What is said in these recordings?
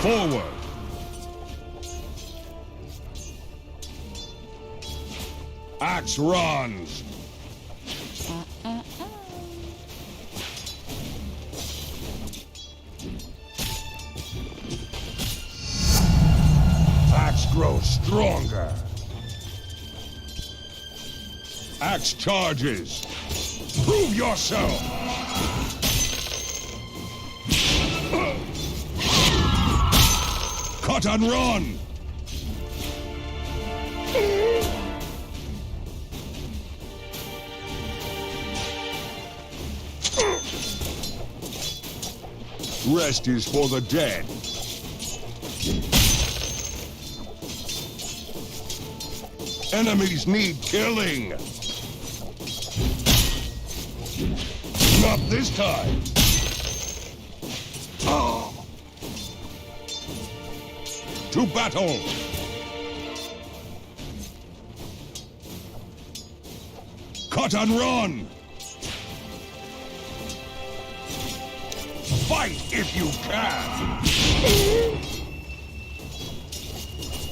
Forward. Axe runs. Axe grows stronger. Axe charges. Prove yourself. Cut and run. Rest is for the dead. Enemies need killing. Not this time. Oh. To battle. Cut and run. Fight if you can!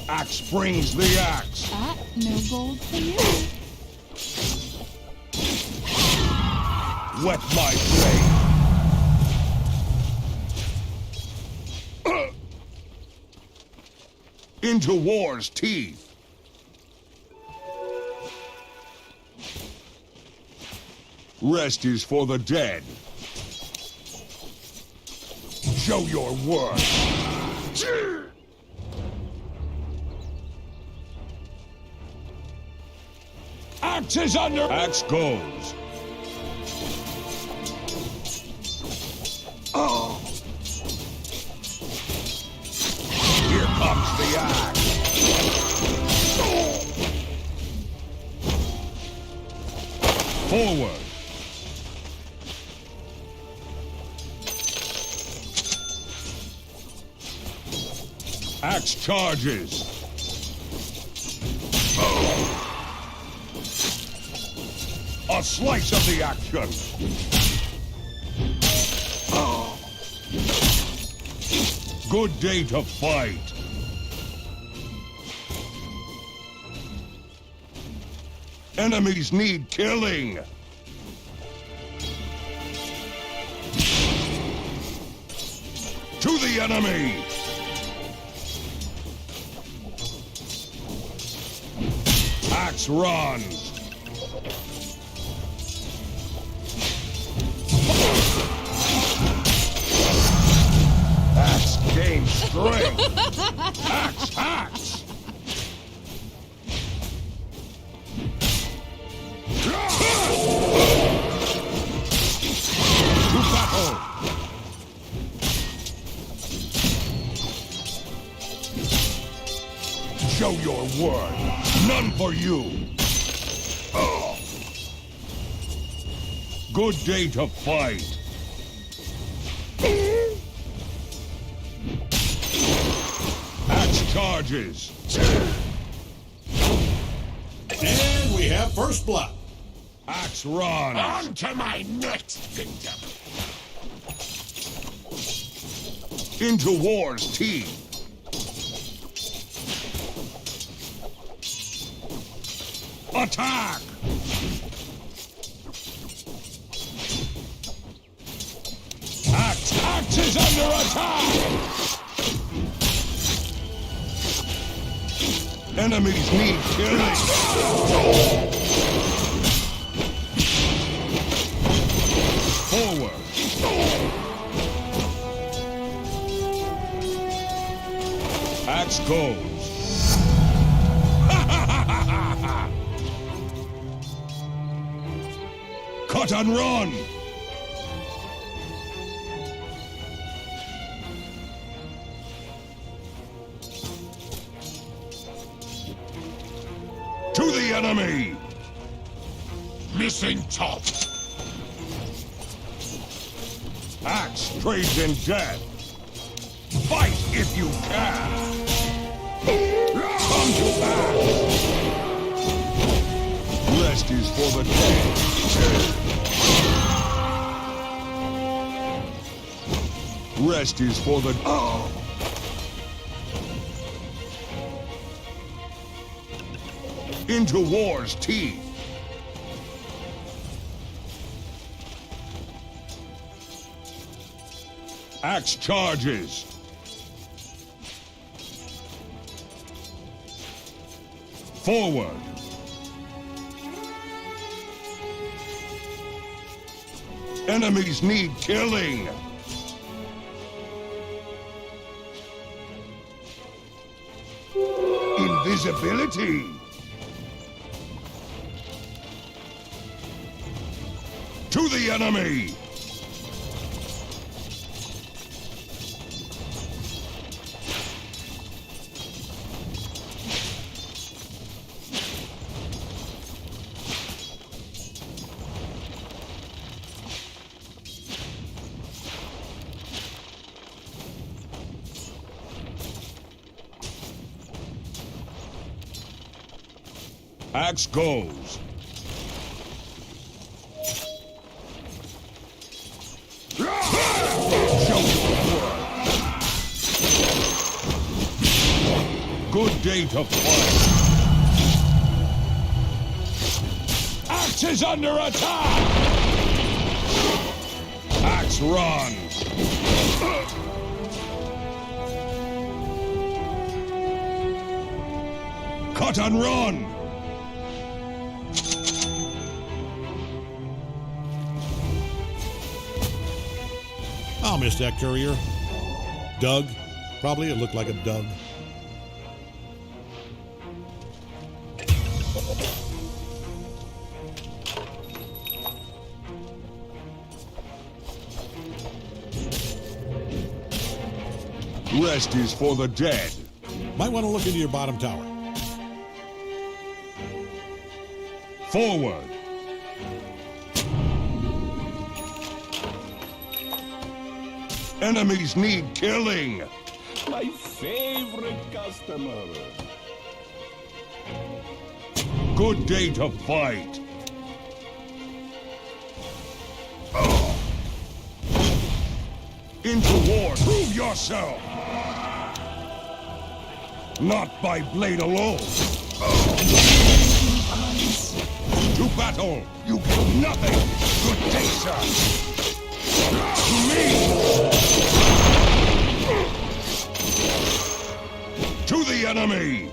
Axe brings the axe! No gold for you. Wet my blade! Into war's teeth! Rest is for the dead! Show your worth! Axe is under... Axe goes. Oh! Here comes the axe! Forward! Axe charges. Oh. A slice of the action. Oh. Good day to fight. Enemies need killing. To the enemy. Axe runs. Axe gains strength. Axe. To battle. Show your worth. None for you. Oh. Good day to fight. Axe charges. And we have first blood. Axe runs. On to my next victim. Into war's teeth. Attack! Axe is under attack! Enemies need killing! Forward! Axe goes! Cut and run! To the enemy! Missing top. Axe trades in death! Fight if you can! Come to axe! Rest is for the dead! Rest is for the... Oh! Into war's teeth. Axe charges. Forward. Enemies need killing. Invisibility. To the enemy. Axe goes. Good day to fight. Axe is under attack. Axe runs. Cut and run. I'll miss that courier. Doug. Probably it looked like a Doug. Rest is for the dead. Might want to look into your bottom tower. Forward. Enemies need killing. My favorite customer. Good day to fight. Into war. Prove yourself. Not by blade alone. To battle. You get nothing. Good day, sir. To me. To the enemy.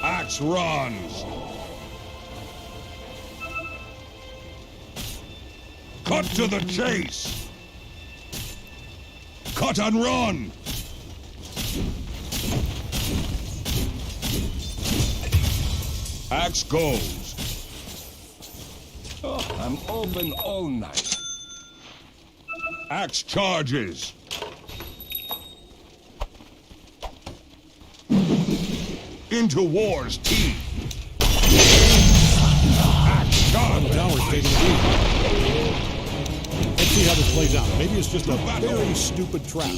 Axe runs. Cut to the chase. Cut and run. Axe goes. Oh, I'm open all night. Axe charges. Into war's teeth. Axe Bottom charges. tower's taking the lead. Let's see how this plays out. Maybe it's just a very stupid trap.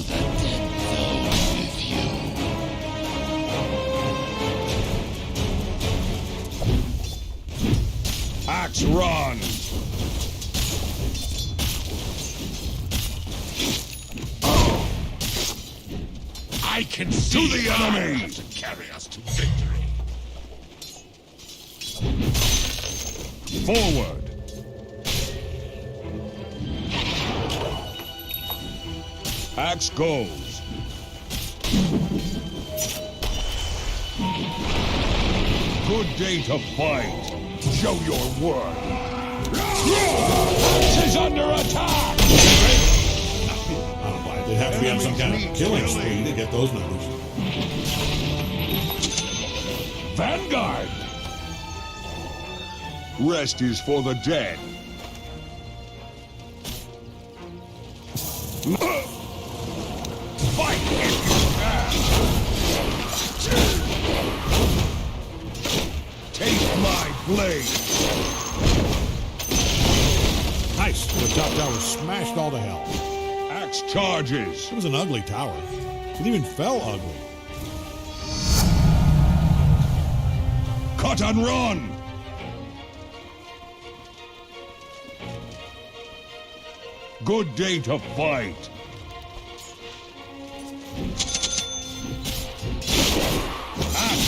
Axe runs. I can see To the enemy. to carry us to victory. Forward. Axe goes. Good day to fight. Show your worth. Axe is under attack. Oh, boy, they'd have to be on some kind of killing spree to get those numbers. Vanguard. Rest is for the dead. Fight if you can. Take my blade. Nice. The top tower smashed all to hell. Axe charges. It was an ugly tower. It even fell ugly. Cut and run. Good day to fight.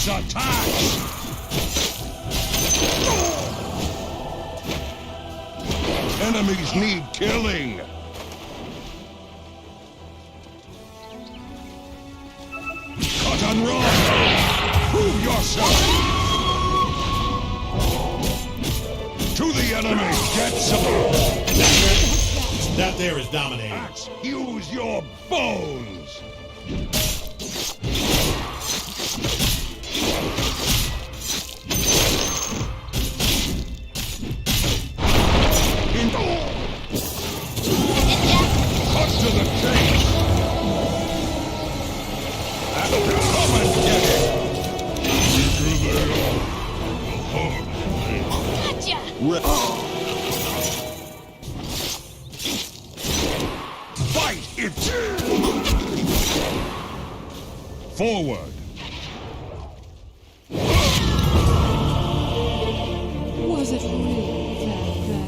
Axe attacks! Enemies need killing! Cut and run! Prove yourself! To the enemy! Get some! That there is dominating. Axe, use your bones! Cut to the chase! And come and get it! Fight it! Forward! Was it really that bad?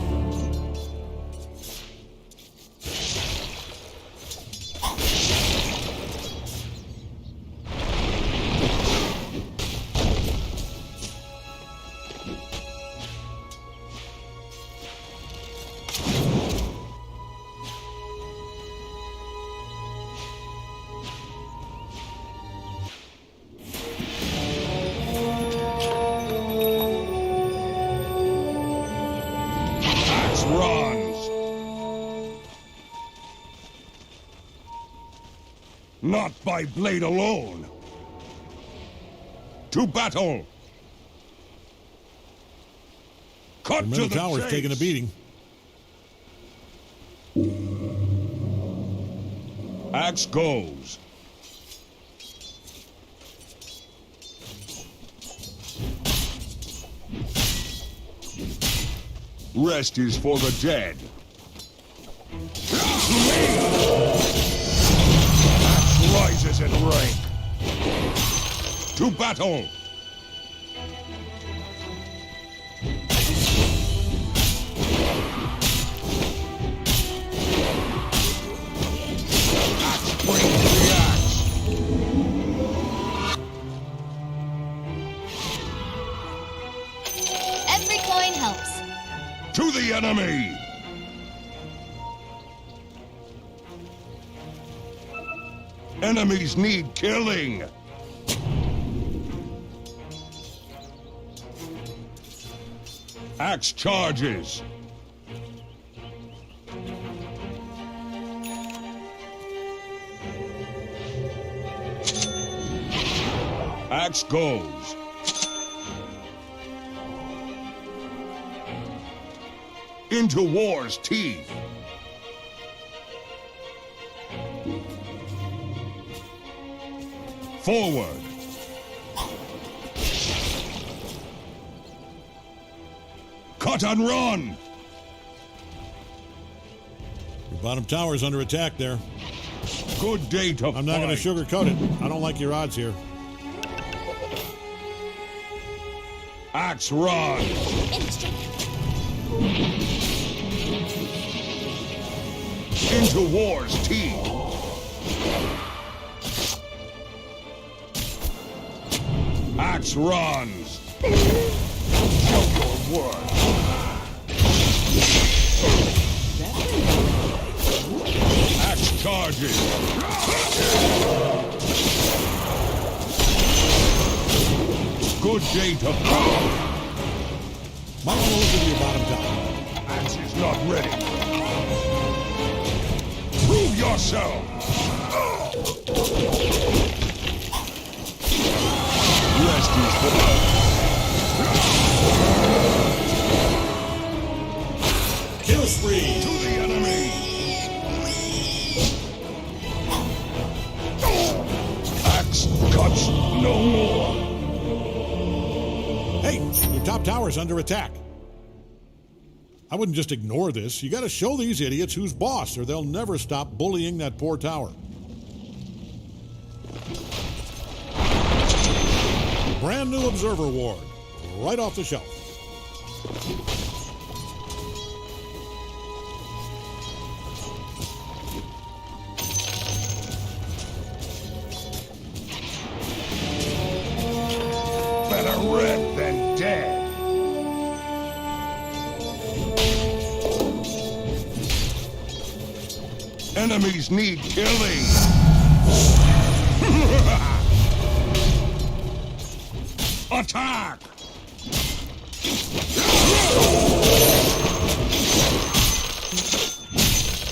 Axe runs! Not by blade alone! To battle! Cut The to middle the tower's chase! taking a beating. Axe goes. Rest is for the dead. Axe rises in rank. To battle! Axe brings the axe. Every coin helps. To the enemy! Enemies need killing! Axe charges! Axe goes! Into war's teeth! Forward! Cut and run! Your bottom tower's under attack there. Good day to I'm not going to fight. sugarcoat it. I don't like your odds here. Axe run! Into war's teeth! Axe runs! Show your worth! Axe charges! Good day to fight! Might want to look into your bottom tower. Axe is not ready! Prove yourself! Rest is for Kill spree! to the enemy! Axe cuts no more! Hey, your top tower's under attack. I wouldn't just ignore this. You got to show these idiots who's boss, or they'll never stop bullying that poor tower. Brand new Observer Ward, right off the shelf. Enemies need killing. Attack!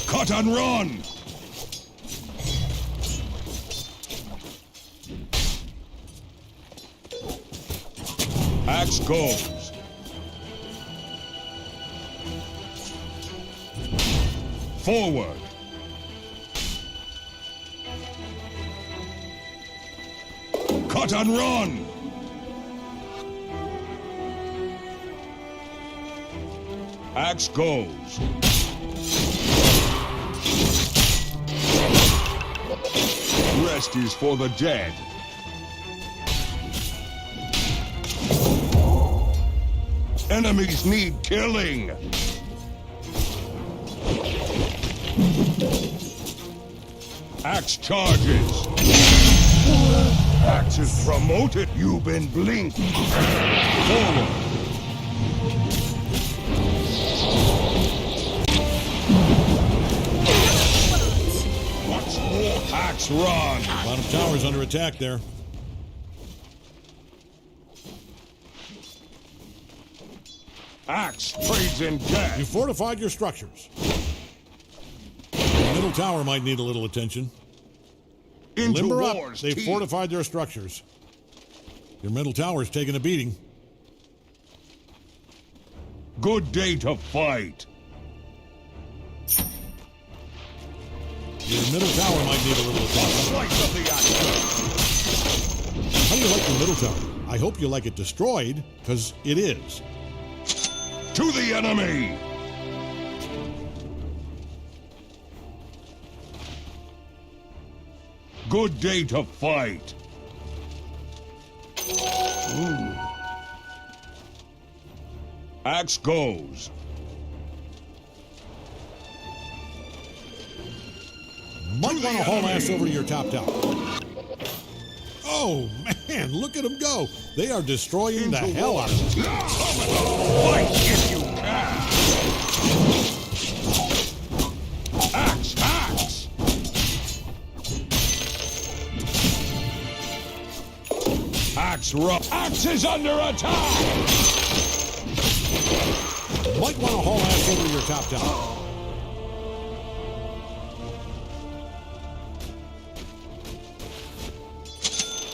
Cut and run! Axe goes. Forward. Cut and run! Axe goes. Rest is for the dead. Enemies need killing. Axe charges. Axe is promoted. You've been blinked. Forward. What's more? Axe run. Bottom tower's under attack there. Axe trades in death. You fortified your structures. The middle tower might need a little attention. Into Limber up. war's They've teeth. fortified their structures. Your middle tower's taking a beating. Good day to fight. Your middle tower might need a little attention. Slice of the action. How do you like the middle tower? I hope you like it destroyed, because it is. To the enemy. Good day to fight. Ooh. Axe goes. Might want to haul ass over to your top tower. Oh, man, look at them go. They are destroying the hell out of it. Fight if you can. Axe, axe. Axe run. Axe is under attack. Might want to haul ass over to your top tower.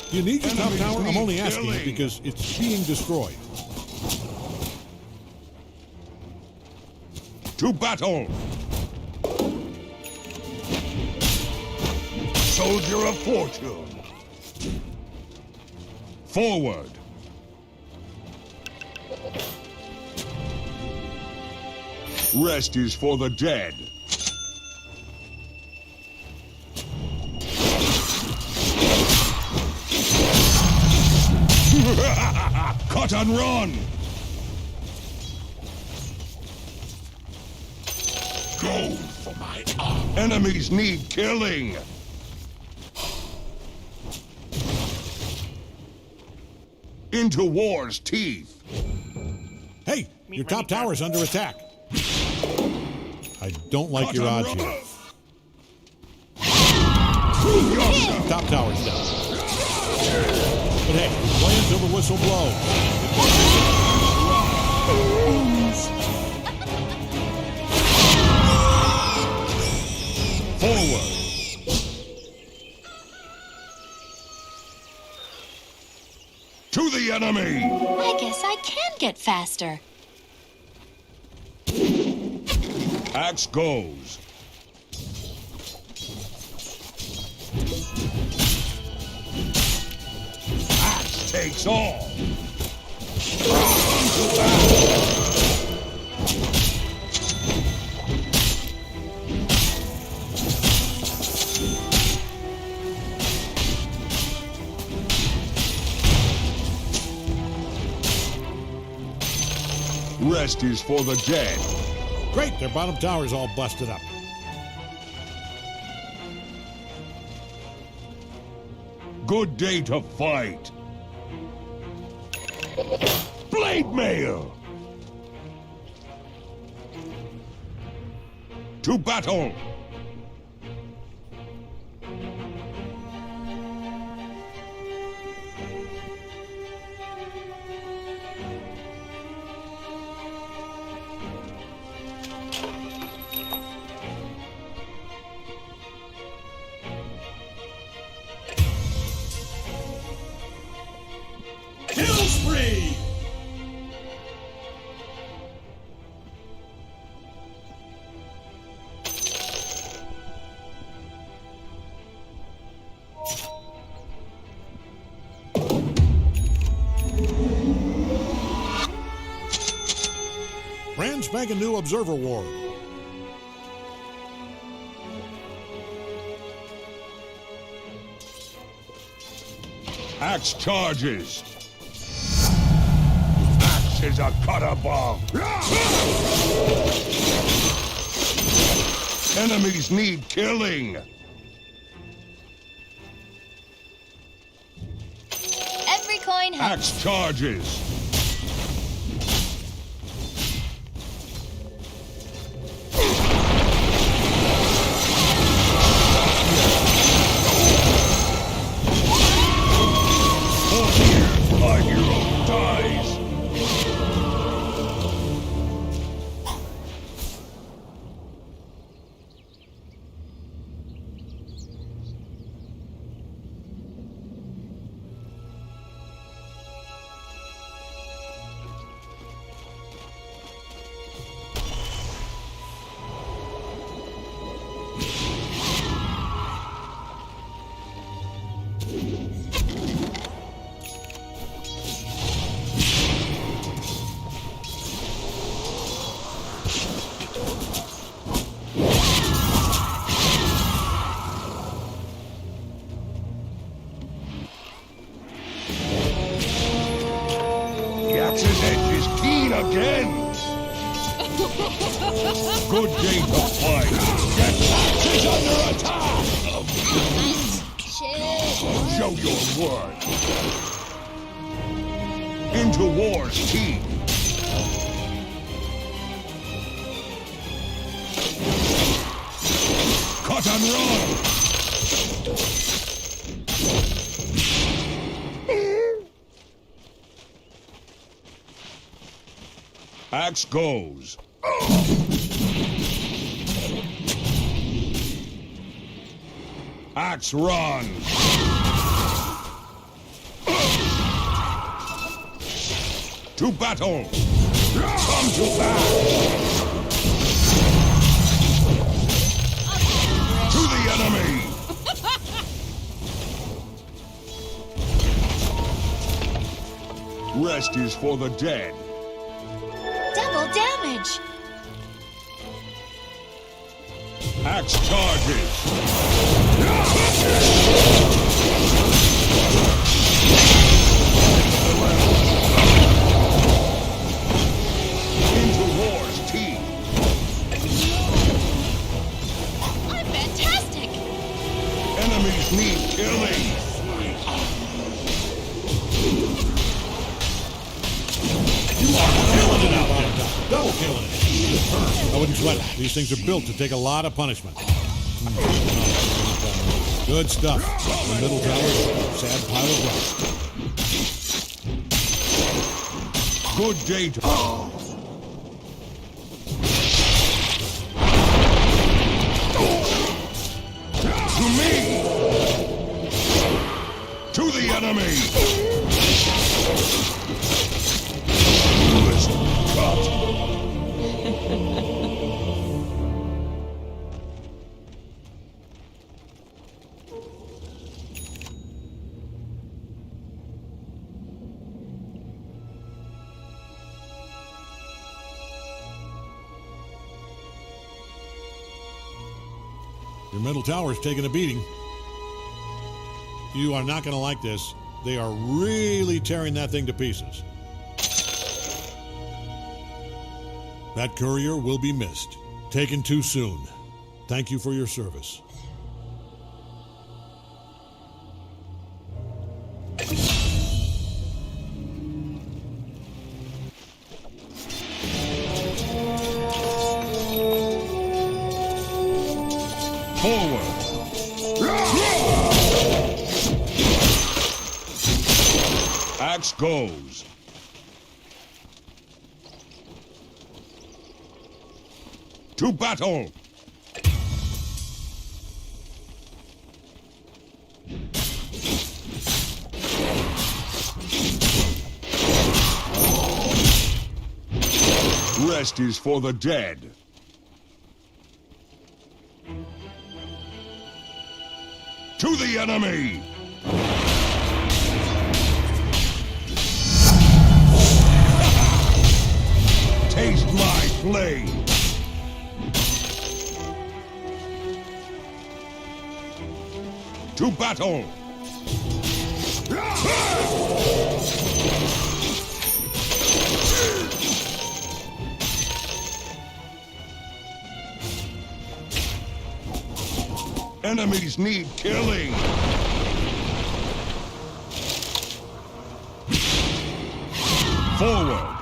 You need your top Enemies tower? I'm need only asking killing. because it's being destroyed. To battle. Soldier of fortune. Forward. Rest is for the dead. Cut and run! Go for my arm. Enemies need killing! Into war's teeth! Hey, your top tower's under attack. I don't like Cut your and odds run. here. Prove yourself! Top tower's down. But hey, play until the whistle blows. Forward! To the enemy! I guess I can get faster. Axe goes. Axe takes all. Rest is for the dead. Great, their bottom tower's all busted up. Good day to fight. Blade mail. To battle. spanking new Observer Ward. Axe charges. Axe is a cutter bomb. Enemies need killing. Every coin helps. Axe charges. My hero dies. The axe's edge is keen again. Good day to fight. Get axes under attack. Show your worth. Into war's teeth. Cut and run. Axe goes. Axe runs. To battle. Come to battle. To the enemy. Rest is for the dead. Double damage. Axe charges. Into war's teeth. I'm fantastic. Enemies need killing. You are killing it out there. Double killing it. I wouldn't sweat it. These things are built to take a lot of punishment. Good stuff. The middle tower, sad pile of rock. Good day to... To me! To the enemy! List cut! Your middle tower's taking a beating. You are not going to like this. They are really tearing that thing to pieces. That courier will be missed. Taken too soon. Thank you for your service. Forward! Axe goes. To battle! Rest is for the dead. To the enemy! Taste my blade! To battle! Enemies need killing! Forward!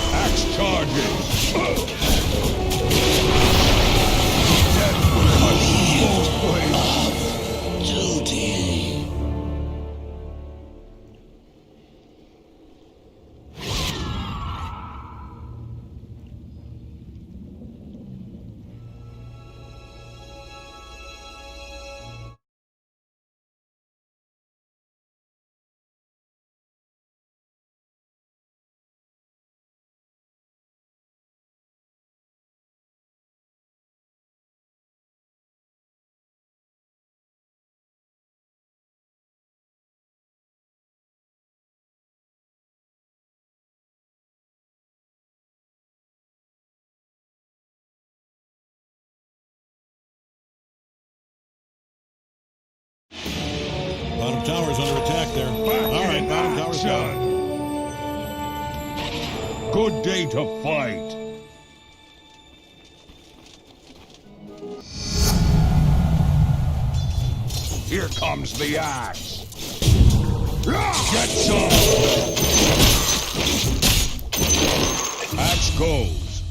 Axe charges! Death cuts both ways! Duty. Bottom tower's under attack there. All right, bottom tower's down. Good day to fight! Here comes the axe! Get some! Axe goes!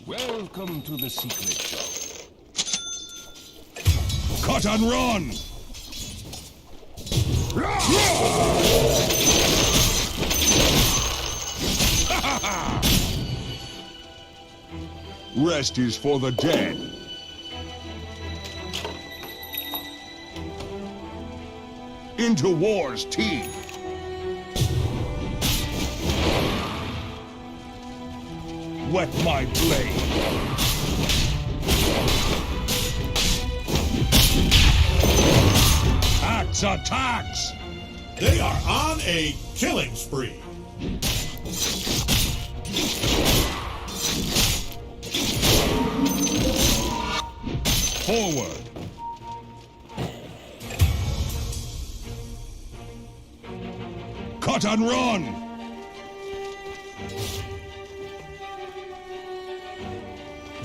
Welcome to the secret shop. Cut and run! Rest is for the dead. Into war's teeth. Wet my blade. Axe attacks! They are on a killing spree. Forward. Cut and run!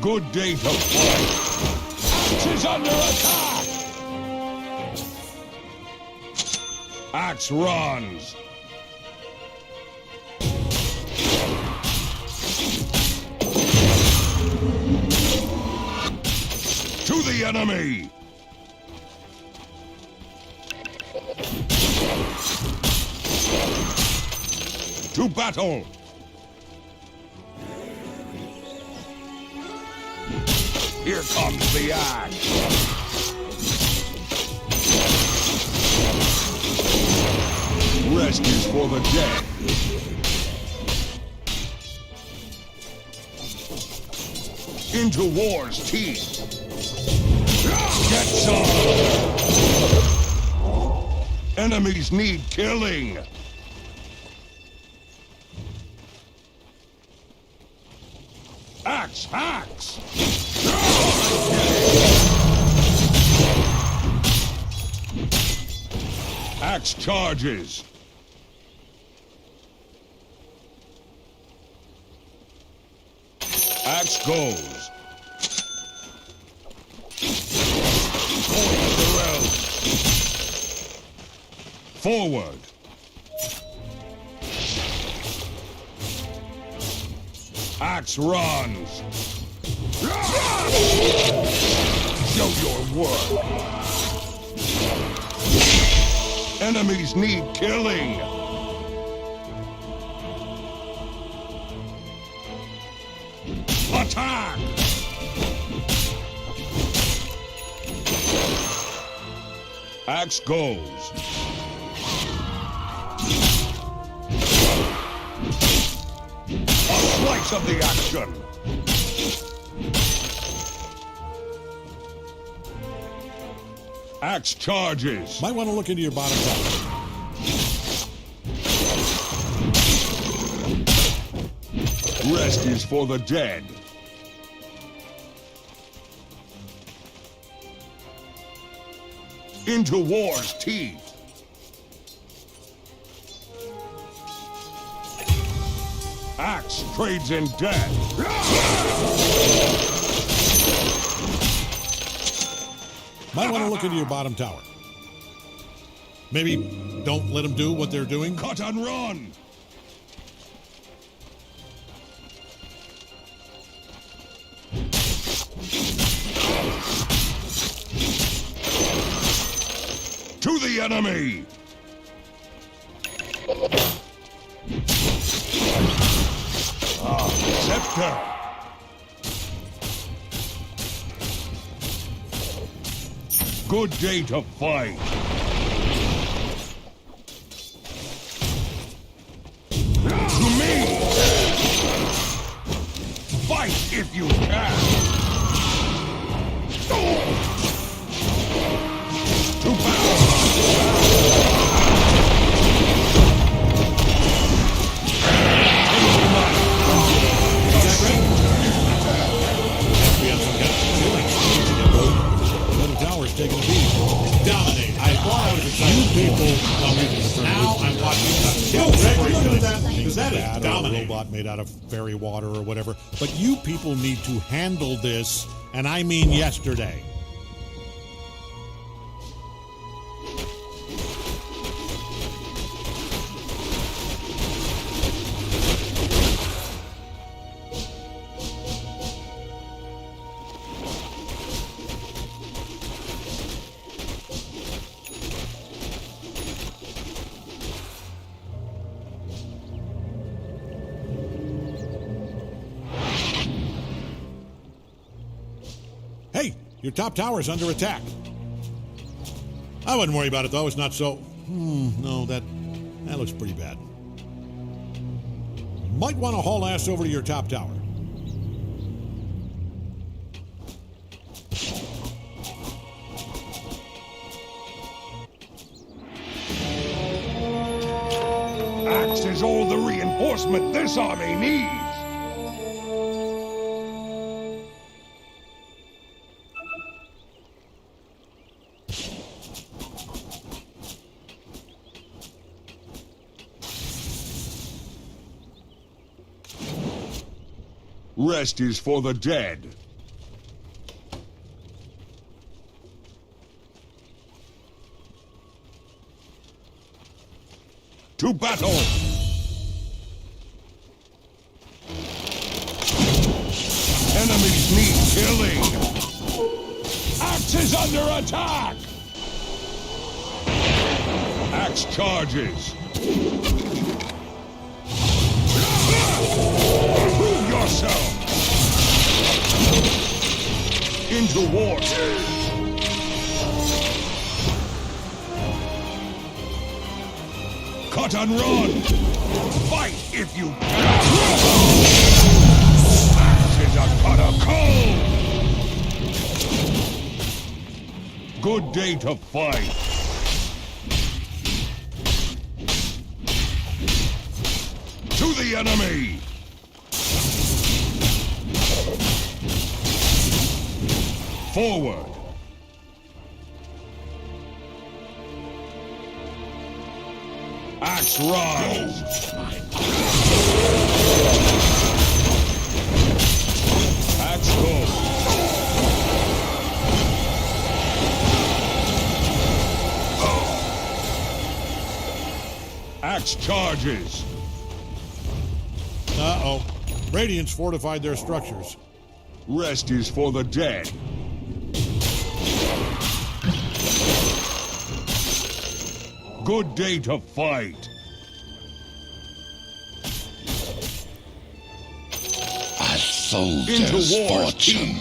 Good day to fight. Axe is under attack! Axe runs. To the enemy! To battle! Here comes the axe! Rest is for the dead! Into war's teeth! Get some! Enemies need killing! Axe! Axe! Axe charges! Axe goes! Forward! Axe runs! Show your work! Enemies need killing! Attack! Axe goes! A slice of the action! Axe charges! Might want to look into your bottom tower. Rest is for the dead. Into war's teeth. Axe trades in death. Might want to look into your bottom tower. Maybe don't let them do what they're doing. Cut and run. To the enemy. Scepter. Good day to fight. To me. Fight if you can. To battle. We have some kind of feeling. Middle tower's taking a beat. Dominate. I thought I was excited. You people. Now I'm watching. Because that is dominate. A robot made out of fairy water or whatever. But you people need to handle this, and I mean yesterday. Hey, your top tower's under attack. I wouldn't worry about it, though. It's not so... no, that looks pretty bad. Might want to haul ass over to your top tower. Axe is all the reinforcement this army needs. Rest is for the dead. To battle! Enemies need killing! Axe is under attack! Axe charges! Prove yourself! Into war! Cut and run! Fight if you can! Axe is a cut of coal! Good day to fight! To the enemy! Forward! Axe rise! Axe go! Axe charges! Uh-oh. Radiant's fortified their structures. Rest is for the dead. Good day to fight. A soldier's Into war's fortune.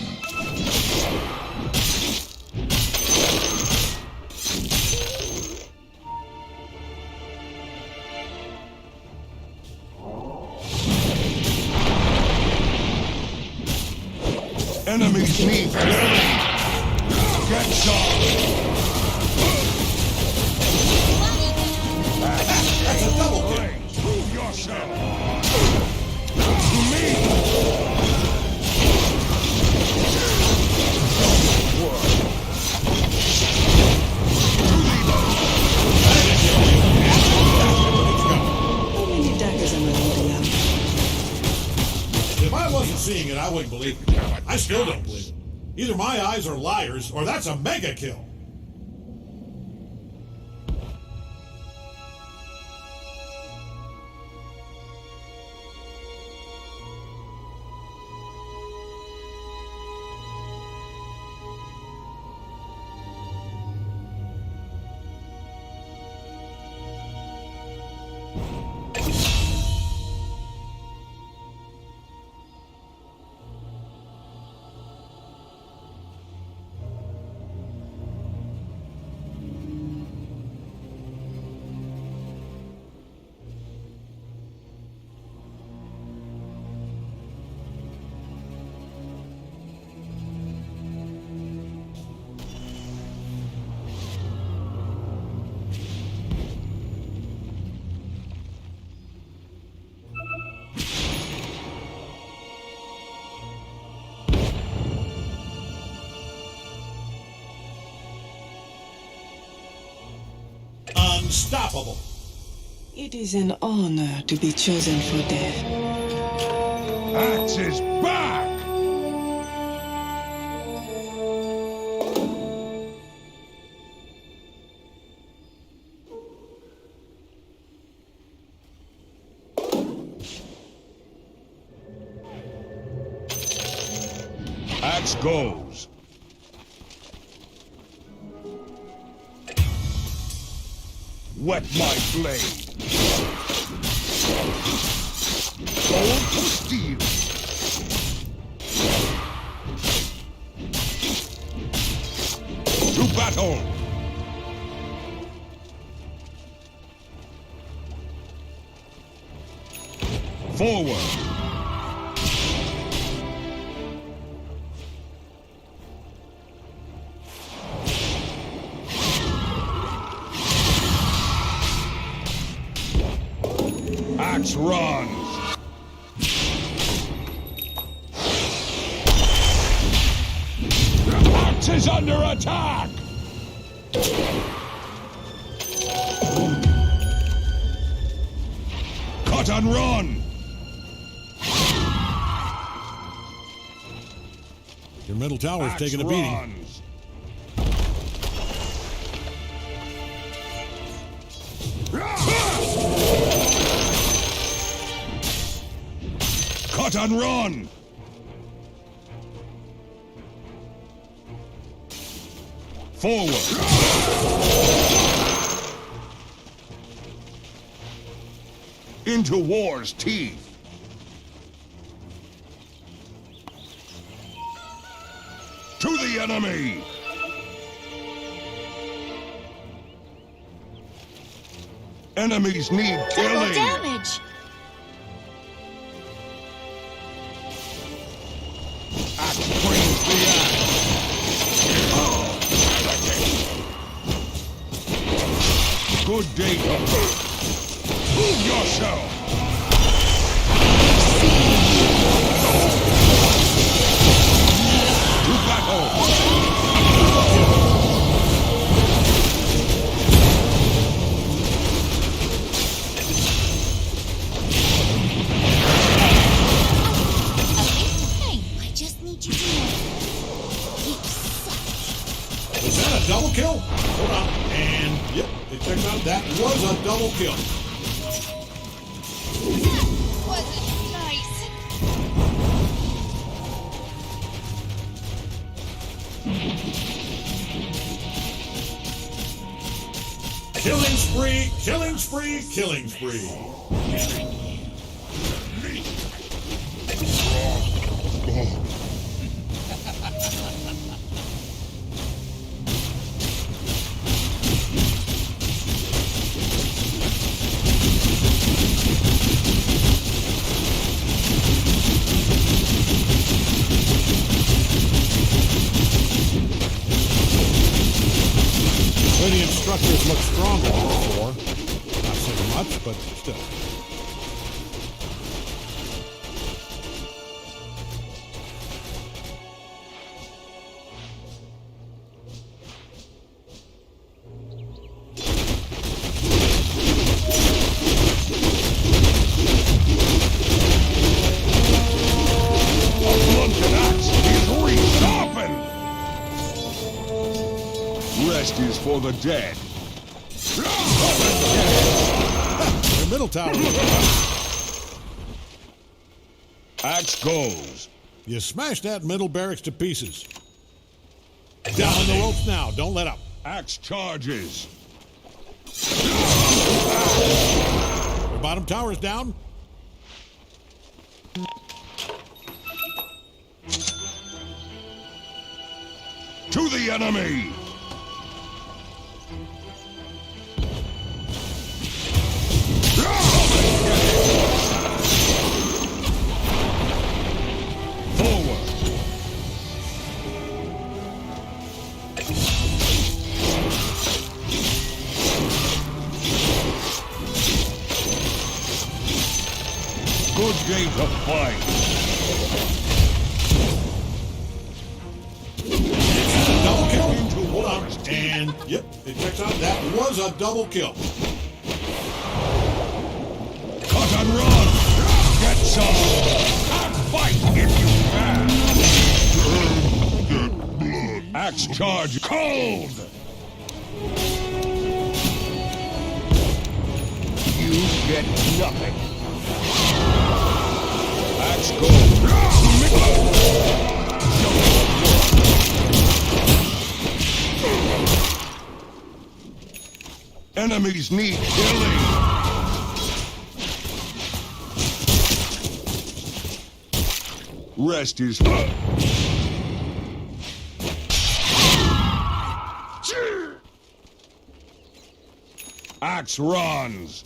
Enemies need killing. Get some. That's a double kill. Prove yourself. To me. I wouldn't believe it. I still don't believe it. Either my eyes are liars, or that's a mega kill. Unstoppable. It is an honor to be chosen for death. Axe is back! Axe goes. Wet my blade. Gold to steel. To battle. Forward. Axe runs. Axe is under attack. Cut and run. Your middle tower's Axe taking a beating. runs. Cut and run! Forward! Into war's teeth! To the enemy! Enemies need Double killing! damage. Axe brings the axe! Good day to prove yourself! To battle! I just need you to know. You suck. Was that a double kill? Hold on. And, yep, it checked out. That was a double kill. Wasn't nice. Killing spree, killing spree, killing spree. Radiant structures look stronger than before. Not saying much, but still. A for the dead. Their middle tower. Axe goes. You smash that middle barracks to pieces. Down on the ropes now. Don't let up. Axe charges. The bottom tower's down. To the enemy. Forward. Good game to fight. Double kill. Hold on. And, yep, it checks out. That was a double kill. Cut and run. Get some. And fight if you can. Axe charge. Cold. You get nothing. Axe gold. Enemies need killing. Rest is hard. Axe runs.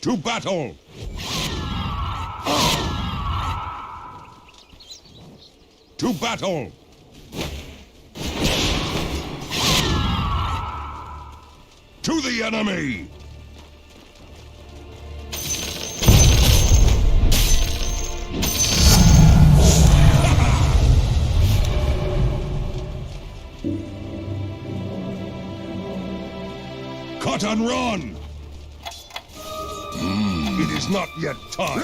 To battle. To battle. To the enemy. Cut and run. It is not yet time.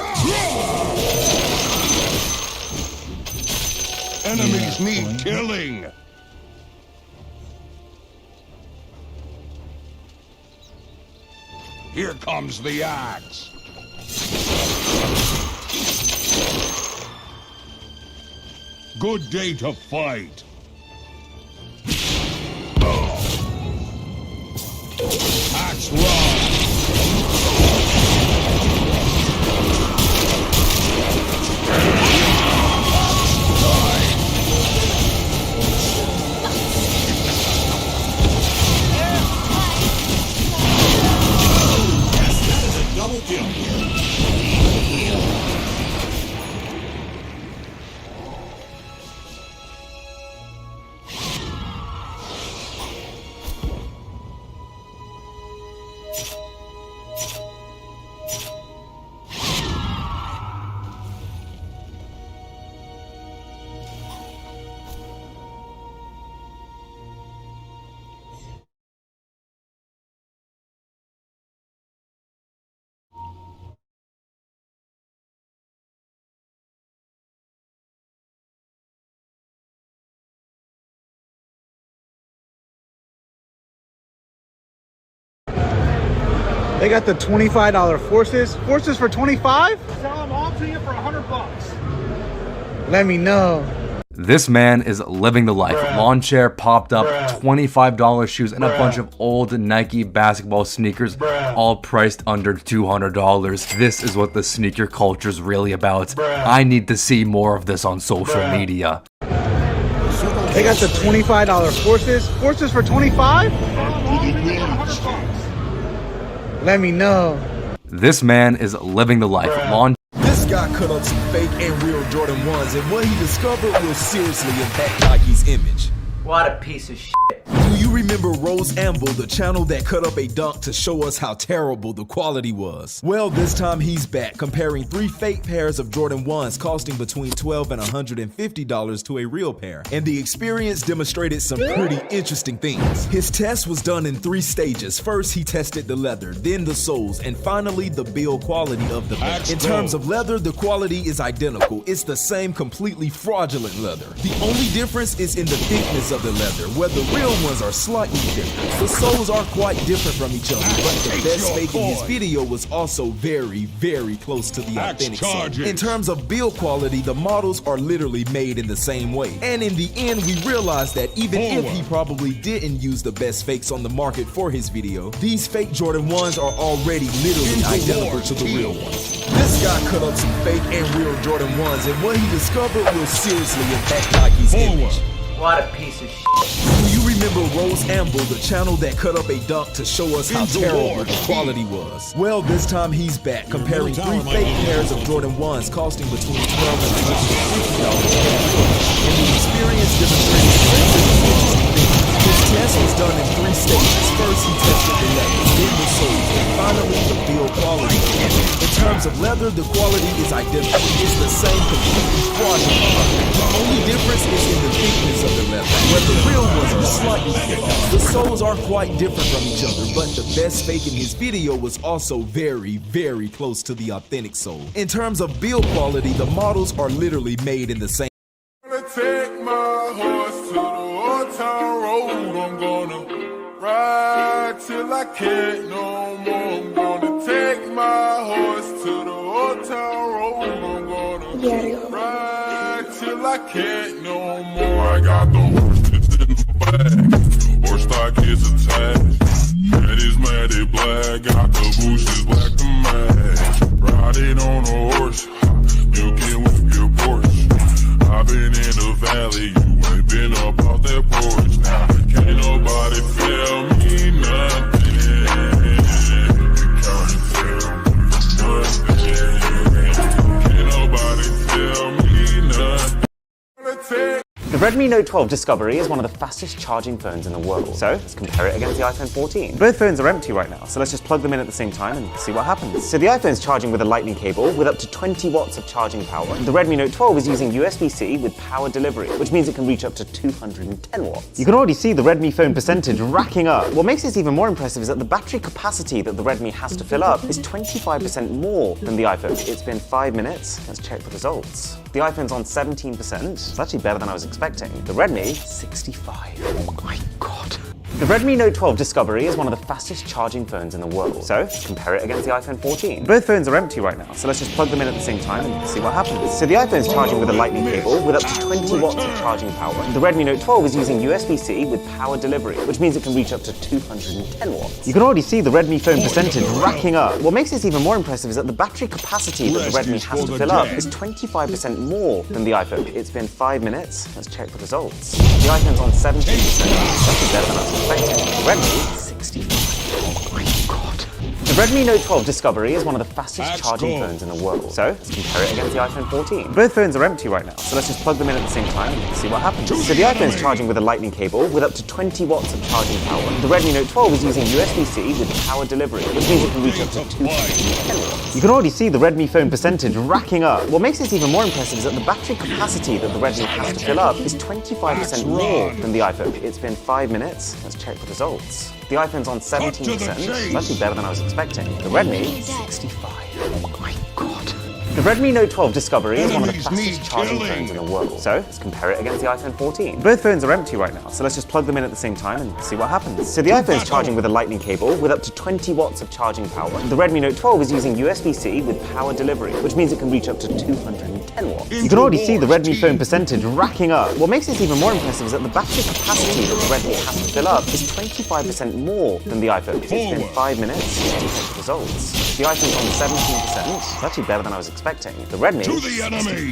Enemies need killing. Here comes the axe. Good day to fight. Axe run. Double kill. They got the $25 forces. Forces for 25? Sell them all to you for $100. Let me know. This man is living the life. Lawn chair popped up, $25 shoes, and a bunch of old Nike basketball sneakers, all priced under $200. This is what the sneaker culture is really about. I need to see more of this on social media. They got the $25 forces. Forces for 25? Let me know. This man is living the life. This guy cut up some fake and real Jordan 1s, and what he discovered will seriously impact Nike's image. What a piece of shit. Do you remember Rose Amble, the channel that cut up a dunk to show us how terrible the quality was? Well, this time he's back, comparing 3 fake pairs of Jordan 1s costing between $12 and $150 to a real pair. And the experience demonstrated some pretty interesting things. His test was done in 3 stages. First, he tested the leather, then the soles, and finally the build quality of the pair. In terms of leather, the quality is identical. It's the same completely fraudulent leather. The only difference is in the thickness of the leather, where the real ones are slightly different. The soles are quite different from each other, but the best fake in his video was also very, very close to the authentic sole. In terms of build quality, the models are literally made in the same way. And in the end, we realized that even if he probably didn't use the best fakes on the market for his video, these fake Jordan 1s are already literally identical to the real ones. This guy cut up some fake and real Jordan 1s, and what he discovered will seriously impact Nike's image. What a piece of shit. Do you remember Rose Amble, the channel that cut up a dunk to show us how terrible the quality was? Well, this time he's back, comparing 3 fake pairs of Jordan 1s costing between $12 and $150. And the experience demonstrated some pretty interesting things. His test was done in 3 stages. First, he tested the leather, then the soles, and finally the build quality. In terms of leather, the quality is identical. It's the same completely fraudulent. The only difference is in the thickness of the leather, where the real ones are slightly thicker. The soles are quite different from each other, but the best fake in his video was also very, very close to the authentic sole. In terms of build quality, the models are literally made in the same. Take my horse to the old town road. I'm gonna ride till I can't no more. I'm gonna take my horse to the old town road. I'm gonna ride till I can't no more. I got the horses in the bag, horse stock is attached. Head is matted black, got the bushes black to match. Riding on a horse, you can whip your Porsche. I've been in the valley, you ain't been up off that porch. Now can't nobody tell me nothing. Can't nobody tell me nothing. The Redmi Note 12 Discovery is one of the fastest charging phones in the world. So let's compare it against the iPhone 14. Both phones are empty right now, so let's just plug them in at the same time and see what happens. So the iPhone's charging with a lightning cable with up to 20 watts of charging power. The Redmi Note 12 is using USB-C with power delivery, which means it can reach up to 210 watts. You can already see the Redmi phone percentage racking up. What makes this even more impressive is that the battery capacity that the Redmi has to fill up is 25% more than the iPhone. It's been 5 minutes. Let's check the results. The iPhone's on 17%. It's actually better than I was expecting. The Redmi, 65. Oh my god. The Redmi Note 12 Discovery is one of the fastest charging phones in the world. So let's compare it against the iPhone 14. Both phones are empty right now, so let's just plug them in at the same time and see what happens. So the iPhone's charging with a lightning cable with up to 20 watts of charging power. The Redmi Note 12 is using USB-C with power delivery, which means it can reach up to 210 watts. You can already see the Redmi phone percentage racking up. What makes this even more impressive is that the battery capacity that the Redmi has to fill up is 25% more than the iPhone. It's been 5 minutes. Let's check the results. The iPhone's on 17%. It's actually better than I was expecting. The Redmi, 65. Oh my god. The Redmi Note 12 Discovery is one of the fastest charging phones in the world. So let's compare it against the iPhone 14. Both phones are empty right now, so let's just plug them in at the same time and see what happens. So the iPhone's charging with a lightning cable with up to 20 watts of charging power. The Redmi Note 12 is using USB-C with power delivery, which means it can reach up to 210 watts. You can already see the Redmi phone percentage racking up. What makes this even more impressive is that the battery capacity that the Redmi has to fill up is 25% more than the iPhone. It's been 5 minutes. Let's check the results. The iPhone's on 17%. It's actually better than I was expecting. The Redmi, 65. Oh my god. The Redmi Note 12 Discovery is one of the fastest charging phones in the world. So let's compare it against the iPhone 14. Both phones are empty right now, so let's just plug them in at the same time and see what happens. So the iPhone's charging with a lightning cable with up to 20 watts of charging power. The Redmi Note 12 is using USB-C with power delivery, which means it can reach up to 210 watts. You can already see the Redmi phone percentage racking up. What makes this even more impressive is that the battery capacity that the Redmi has to fill up is 25% more than the iPhone. It's been 5 minutes. Let's check the results. The iPhone's on 17%. It's actually better than I was expecting. The Redmi, 65.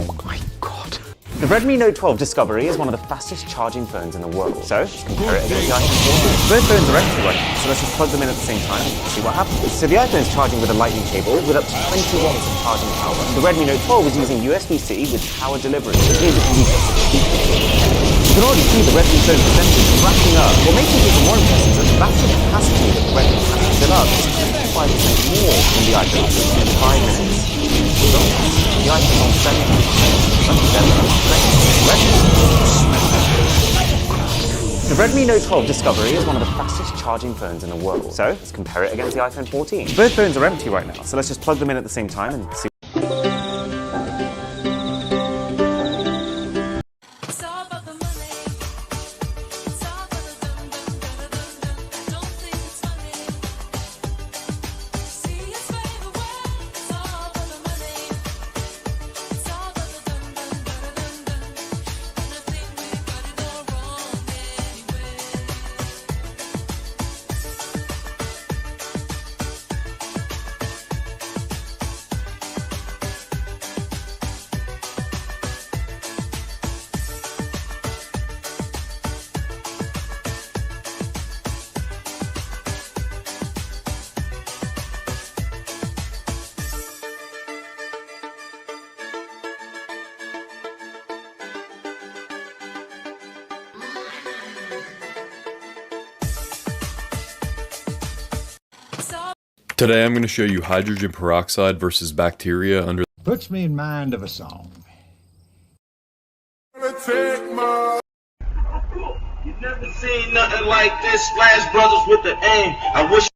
Oh my god. The Redmi Note 12 Discovery is one of the fastest charging phones in the world. So let's compare it against the iPhone 14. Both phones are empty right now, so let's just plug them in at the same time and see what happens. So the iPhone's charging with a lightning cable with up to 20 watts of charging power. The Redmi Note 12 is using USB-C with power delivery, which means it can reach up to 210 watts. You can already see the Redmi phone percentage racking up. What makes it even more impressive is that the battery capacity that the Redmi has to fill up is 25% more than the iPhone 6 in 5 minutes. The iPhone on 7 The Redmi Note 12 Discovery is one of the fastest charging phones in the world. So let's compare it against the iPhone 14. Both phones are empty right now, so let's just plug them in at the same time and see. Today I'm going to show you hydrogen peroxide versus bacteria under. Puts me in mind of a song. You never seen nothing like this. Splash Brothers with the aim. I wish.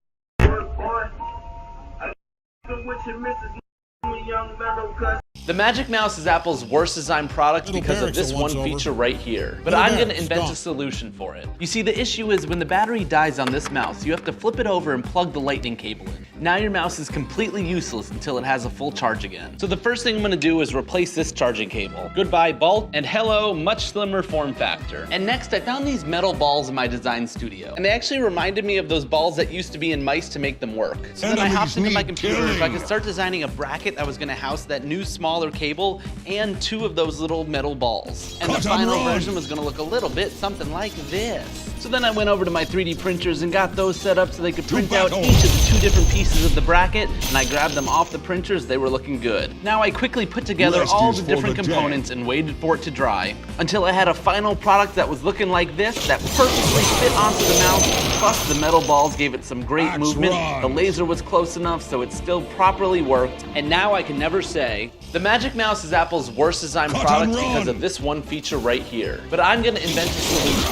The Magic Mouse is Apple's worst designed product because of this one feature right here. But I'm gonna invent a solution for it. You see, the issue is when the battery dies on this mouse, you have to flip it over and plug the lightning cable in. Now your mouse is completely useless until it has a full charge again. So the first thing I'm gonna do is replace this charging cable. Goodbye bulk, and hello, much slimmer form factor. And next, I found these metal balls in my design studio. And they actually reminded me of those balls that used to be in mice to make them work. So then I hopped into my computer so I could start designing a bracket that was gonna house that new smaller cable and 2 of those little metal balls. And the final version was gonna look a little bit something like this. So then I went over to my 3D printers and got those set up so they could print out each of the 2 different pieces of the bracket, and I grabbed them off the printers. They were looking good. Now I quickly put together all the different components and waited for it to dry until I had a final product that was looking like this that perfectly fit onto the mouse, plus the metal balls gave it some great movement. The laser was close enough so it still properly worked, and now I can never say the Magic Mouse is Apple's worst designed product because of this one feature right here. But I'm gonna invent a solution.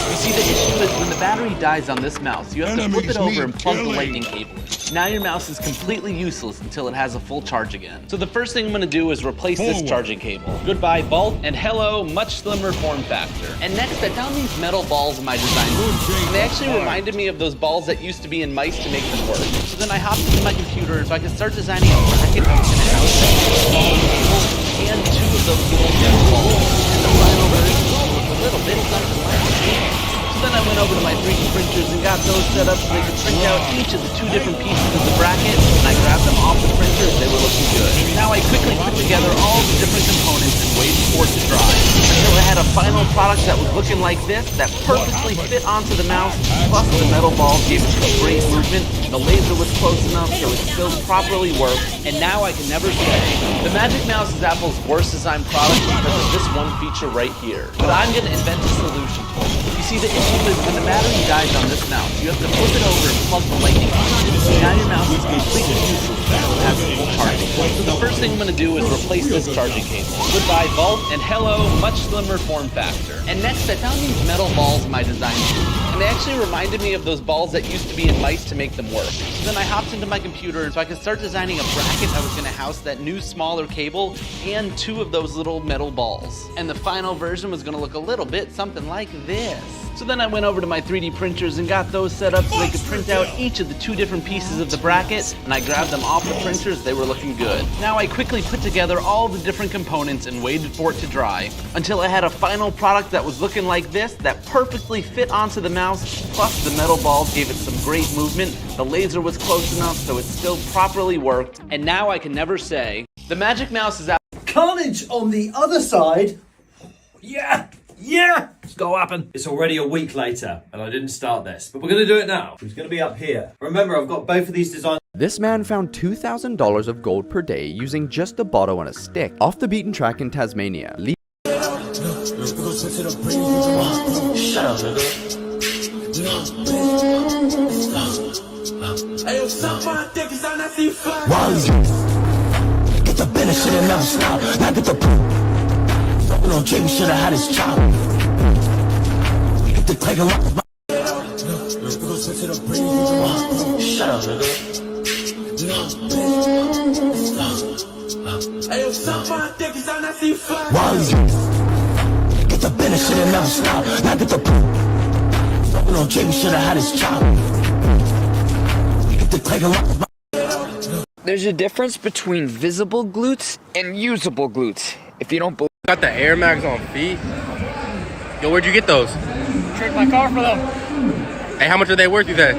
You see, the issue is when the battery dies on this mouse, you have to flip it over and plug the lightning cable in. Now your mouse is completely useless until it has a full charge again. So the first thing I'm gonna do is replace this charging cable. Goodbye bulk, and hello, much slimmer form factor. And next, I found these metal balls in my design studio. And they actually reminded me of those balls that used to be in mice to make them work. So then I hopped into my computer so I could start designing a bracket that was gonna house that small cable and 2 of those little metal balls. And the final version was a little bit something like this. So then I went over to my 3D printers and got those set up so they could print out each of the 2 different pieces of the bracket, and I grabbed them off the printers. They were looking good. Now I quickly put together all the different components and waited for it to dry until I had a final product that was looking like this that perfectly fit onto the mouse, plus the metal balls gave it some great movement. The laser was close enough so it still properly worked, and now I can never say the Magic Mouse is Apple's worst designed product because of this one feature right here. But I'm gonna invent a solution for it. You see, the issue is when the battery dies on this mouse, you have to flip it over and plug the lightning cable in. Now your mouse is completely useless until it has a full charge. So the first thing I'm gonna do is replace this charging cable. Goodbye bulk, and hello, much slimmer form factor. And next, I found these metal balls in my design studio. And they actually reminded me of those balls that used to be in mice to make them work. So then I hopped into my computer so I could start designing a bracket that was gonna house that new smaller cable and 2 of those little metal balls. And the final version was gonna look a little bit something like this. So then I went over to my 3D printers and got those set up so they could print out each of the 2 different pieces of the bracket, and I grabbed them off the printers. They were looking good. Now I quickly put together all the different components and waited for it to dry until I had a final product that was looking like this that perfectly fit onto the mouse, plus the metal balls gave it some great movement. The laser was close enough so it still properly worked, and now I can never say the Magic Mouse is out. Carnage on the other side. Yeah! It's gotta happen. It's already a week later, and I didn't start this, but we're gonna do it now. Who's gonna be up here? Remember, I've got both of these designs. This man found $2,000 of gold per day using just a bottle and a stick off the beaten track in Tasmania. up, nigga. Ayo, suck my dick, cause I not see fly. Get the benefit and never stop. Now get the proof. Fucking on Jay, we should've had his chop. Get the take a lot. Shut up, nigga. Ayo, suck my dick, cause I not see fly. Get the benefit and never stop. Now get the proof. Fucking on Jay, we should've had his chop. Get the take a lot. There's a difference between visible glutes and usable glutes. If you don't believe. Got the Air Max on feet. Yo, where'd you get those? Traded my car for them. Hey, how much are they worth, you think?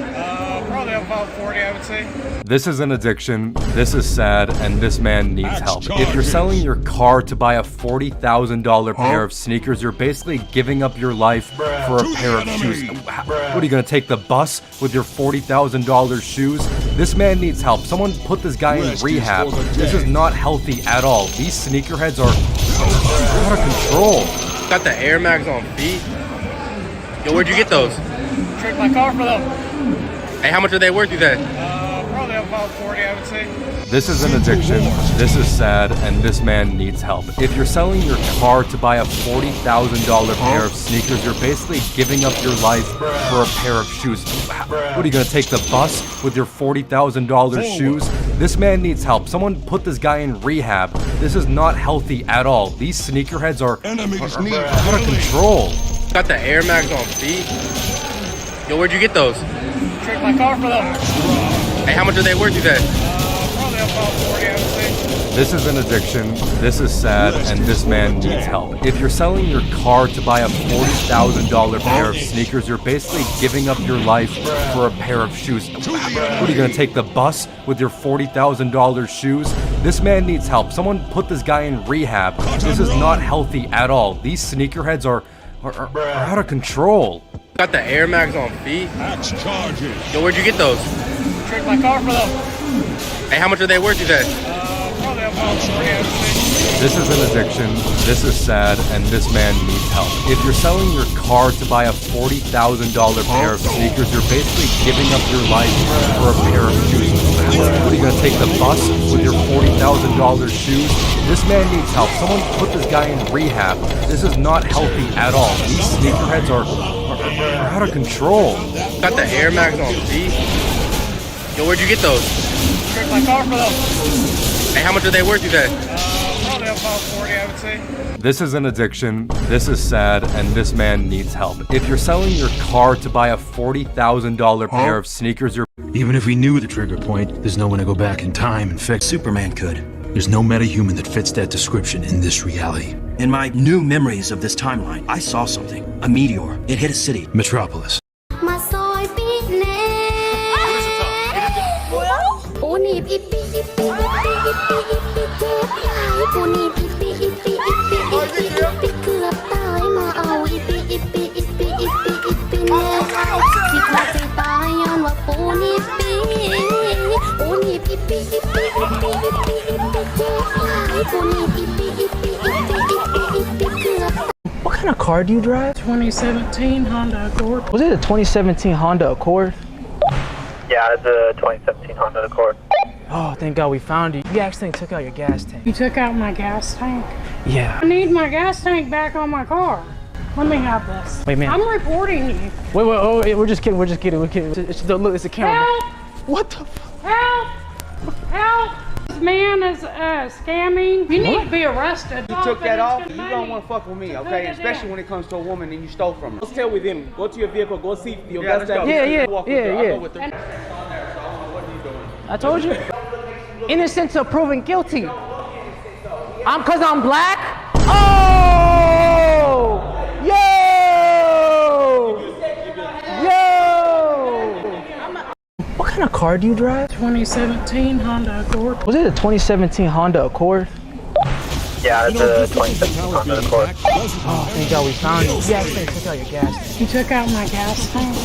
Probably about 40, I would say. This is an addiction, this is sad, and this man needs help. If you're selling your car to buy a $40,000 pair of sneakers, you're basically giving up your life for a pair of shoes. What are you gonna take the bus with your $40,000 shoes? This man needs help. Someone put this guy in rehab. This is not healthy at all. These sneakerheads are out of control. Got the Air Max on feet. Yo, where'd you get those? Traded my car for them. Hey, how much are they worth, you think? Probably about 40, I would say. This is an addiction, this is sad, and this man needs help. If you're selling your car to buy a $40,000 pair of sneakers, you're basically giving up your life for a pair of shoes. What are you gonna take the bus with your $40,000 shoes? This man needs help. Someone put this guy in rehab. This is not healthy at all. These sneakerheads are out of control. Got the Air Max on feet. Yo, where'd you get those? Traded my car for them. Hey, how much are they worth, you think? Probably about 40, I would say. This is an addiction, this is sad, and this man needs help. If you're selling your car to buy a $40,000 pair of sneakers, you're basically giving up your life for a pair of shoes. What are you gonna take the bus with your $40,000 shoes? This man needs help. Someone put this guy in rehab. This is not healthy at all. These sneakerheads are out of control. Got the Air Max on feet. Yo, where'd you get those? Traded my car for them. Hey, how much are they worth, you think? Probably about 40, I would say. This is an addiction, this is sad, and this man needs help. If you're selling your car to buy a $40,000 pair of sneakers, you're basically giving up your life for a pair of shoes. What are you gonna take the bus with your $40,000 shoes? This man needs help. Someone put this guy in rehab. This is not healthy at all. These sneakerheads are out of control. Got the Air Max on feet. Yo, where'd you get those? Traded my car for them. Hey, how much are they worth, you think? Probably about 40, I would say. This is an addiction, this is sad, and this man needs help. If you're selling your car to buy a $40,000 pair of sneakers, you're... Even if we knew the trigger point, there's no one to go back in time and fix. Superman could. There's no metahuman that fits that description in this reality. In my new memories of this timeline, I saw something. A meteor. It hit a city. Metropolis. What kind of car do you drive? 2017 Honda Accord. Was it a 2017 Honda Accord? Yeah, it's a 2017 Honda Accord. Oh, thank God we found you. You accidentally took out your gas tank. You took out my gas tank? Yeah. I need my gas tank back on my car. Let me have this. Wait, man. I'm reporting you. Wait, oh, we're just kidding. We're kidding. Look, it's a camera. Help! What the? Help! Help! This man is scamming. You need to be arrested. You took that off, you don't want to fuck with me, okay? Especially when it comes to a woman and you stole from her. Let's tell with him. Go to your vehicle. Go see your best. Yeah. I told you. Innocent till proven guilty. Cause I'm black. Oh! Yo! What kind of car do you drive? 2017 Honda Accord. Was it a 2017 Honda Accord? Yeah, it's a 2017 Honda Accord. Oh, thank God we found you. You accidentally took out your gas tank. You took out my gas tank?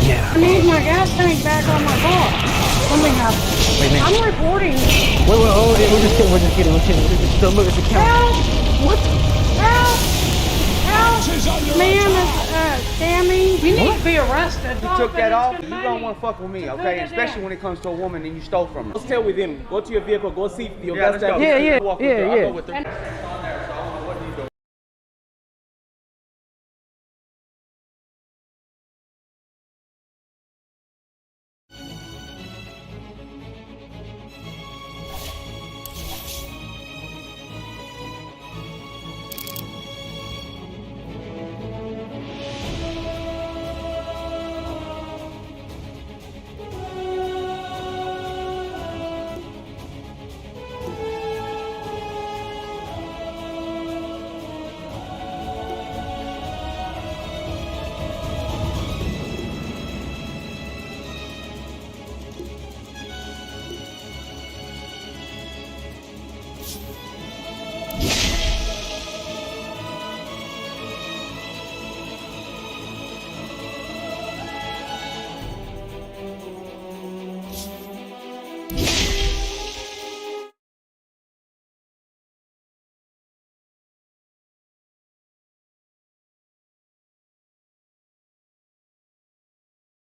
Yeah. I need my gas tank back on my car. Let me have it. Wait, man. I'm reporting you. Wait, oh, we're just kidding. Look, it's a camera. Help! What? Help! Help! man is scamming. You need to be arrested. You took that off, you don't want to fuck with me, okay? Especially when it comes to a woman and you stole from her. Let's stay with him. Go to your vehicle, go see your best friend. Yeah. I'll go with her.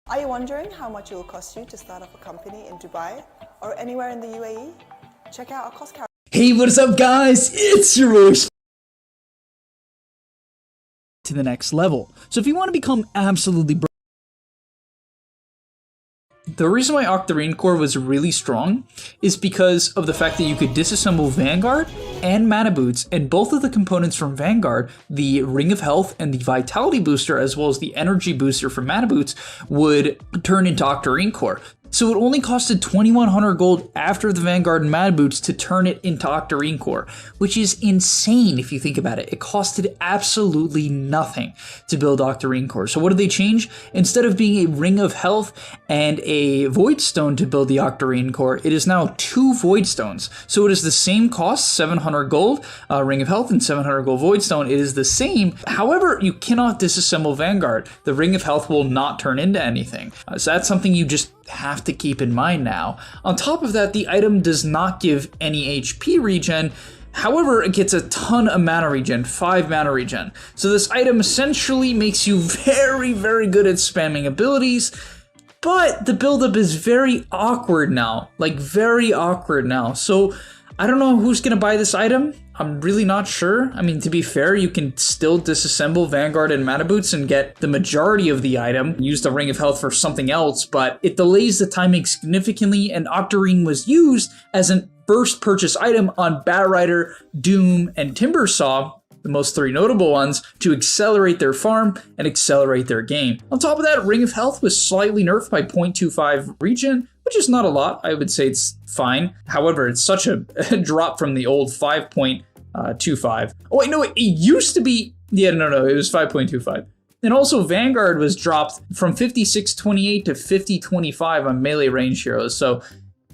Are you wondering how much it will cost you to start up a company in Dubai or anywhere in the UAE? Check out our cost calculator. Hey, what's up guys? It's your boy to the next level. So if you want to become absolutely broke, the reason why Octarine Core was really strong is because of the fact that you could disassemble Vanguard and Mana Boots, and both of the components from Vanguard, the Ring of Health and the Vitality Booster, as well as the Energy Booster from Mana Boots, would turn into Octarine Core. So it only costed 2,100 gold after the Vanguard and Mana Boots to turn it into Octarine Core, which is insane if you think about it. It costed absolutely nothing to build Octarine Core. So what did they change? Instead of being a Ring of Health and a Void Stone to build the Octarine Core, it is now 2 Void Stones. So it is the same cost, 700 gold Ring of Health and 700 gold Void Stone. It is the same. However, you cannot disassemble Vanguard. The Ring of Health will not turn into anything. So that's something you just have to keep in mind now. On top of that, the item does not give any HP regen. However, it gets a ton of mana regen, 5 mana regen. So this item essentially makes you very, very good at spamming abilities, but the buildup is very awkward now, like very awkward now. So I don't know who's gonna buy this item. I'm really not sure. I mean, to be fair, you can still disassemble Vanguard and Mana Boots and get the majority of the item, use the Ring of Health for something else, but it delays the timing significantly, and Octarine was used as a first purchase item on Batrider, Doom, and Timbersaw, the most 3 notable ones, to accelerate their farm and accelerate their game. On top of that, Ring of Health was slightly nerfed by 0.25 regen, which is not a lot. I would say it's fine. However, it's such a drop from the old 5.25. Oh wait, no, it used to be, yeah, no, it was 5.25. And also Vanguard was dropped from 56.28 to 50.25 on melee range heroes. So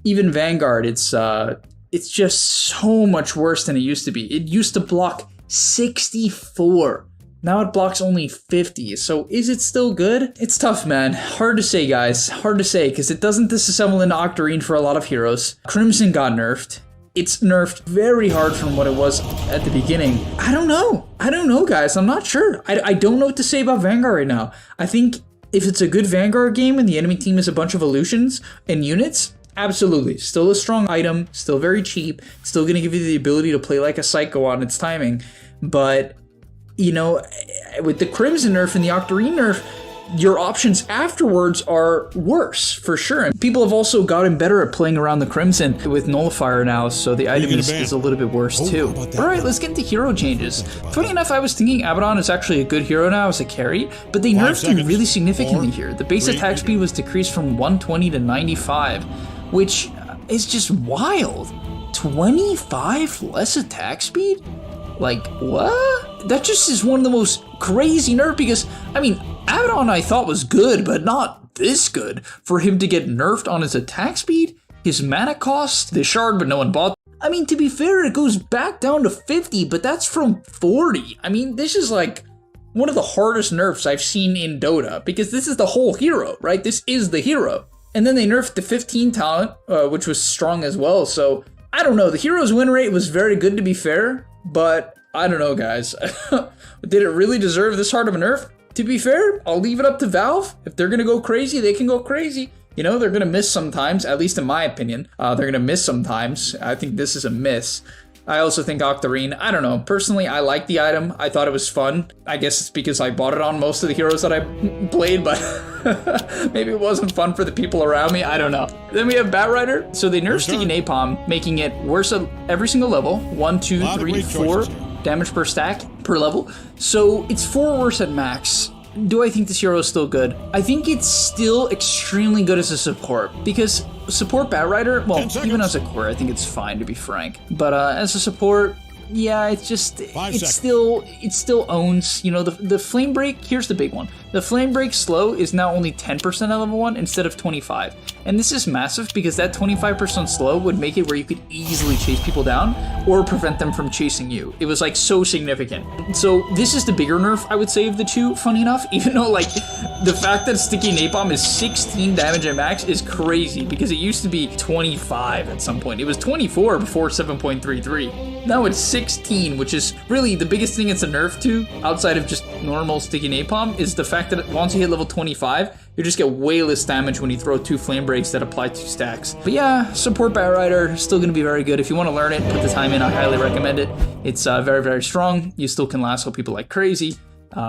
even Vanguard, it's just so much worse than it used to be. It used to block 64. Now it blocks only 50, so is it still good? It's tough, man. Hard to say, guys. Hard to say, because it doesn't disassemble into Octarine for a lot of heroes. Crimson got nerfed. It's nerfed very hard from what it was at the beginning. I don't know, guys. I'm not sure. I don't know what to say about Vanguard right now. I think if it's a good Vanguard game and the enemy team is a bunch of illusions and units, absolutely. Still a strong item, still very cheap, still gonna give you the ability to play like a psycho on its timing, but you know, with the Crimson nerf and the Octarine nerf, your options afterwards are worse, for sure. And people have also gotten better at playing around the Crimson with Nullifier now, so the item is a little bit worse too. Alright, let's get into hero changes. Funny enough, I was thinking Abaddon is actually a good hero now as a carry, but they nerfed him really significantly here. The base attack speed was decreased from 120 to 95, which is just wild. 25 less attack speed? Like, what? That just is one of the most crazy nerfs because, I mean, Abaddon I thought was good, but not this good. For him to get nerfed on his attack speed, his mana cost, the shard, but no one bought. I mean, to be fair, it goes back down to 50, but that's from 40. I mean, this is like one of the hardest nerfs I've seen in Dota because this is the whole hero, right? This is the hero. And then they nerfed the 15 talent, which was strong as well. So I don't know. The hero's win rate was very good, to be fair, but I don't know, guys. Did it really deserve this hard of a nerf? To be fair, I'll leave it up to Valve. If they're gonna go crazy, they can go crazy. You know, they're gonna miss sometimes, at least in my opinion. They're gonna miss sometimes. I think this is a miss. I also think Octarine, I don't know. Personally, I like the item. I thought it was fun. I guess it's because I bought it on most of the heroes that I played, but maybe it wasn't fun for the people around me. I don't know. Then we have Batrider. So they nerfed Sticky Napalm, making it worse at every single level. 1, 2, 3, 4 damage per stack per level. So it's 4 worse at max. Do I think this hero is still good? I think it's still extremely good as a support, because support Batrider, well, even as a core, I think it's fine, to be frank. But as a support, yeah, it's just, it still owns, you know, the flame break. Here's the big one. The flame break slow is now only 10% at level 1 instead of 25. And this is massive because that 25% slow would make it where you could easily chase people down or prevent them from chasing you. It was like so significant. So this is the bigger nerf, I would say, of the two, funny enough, even though like the fact that Sticky Napalm is 16 damage at max is crazy, because it used to be 25 at some point. It was 24 before 7.33. Now it's 16, which is really the biggest thing it's a nerf to, outside of just normal Sticky Napalm, is the fact that once you hit level 25, you just get way less damage when you throw 2 flame breaks that apply 2 stacks. But yeah, support Batrider, still going to be very good. If you want to learn it, put the time in, I highly recommend it. It's very, very strong. You still can lasso people like crazy.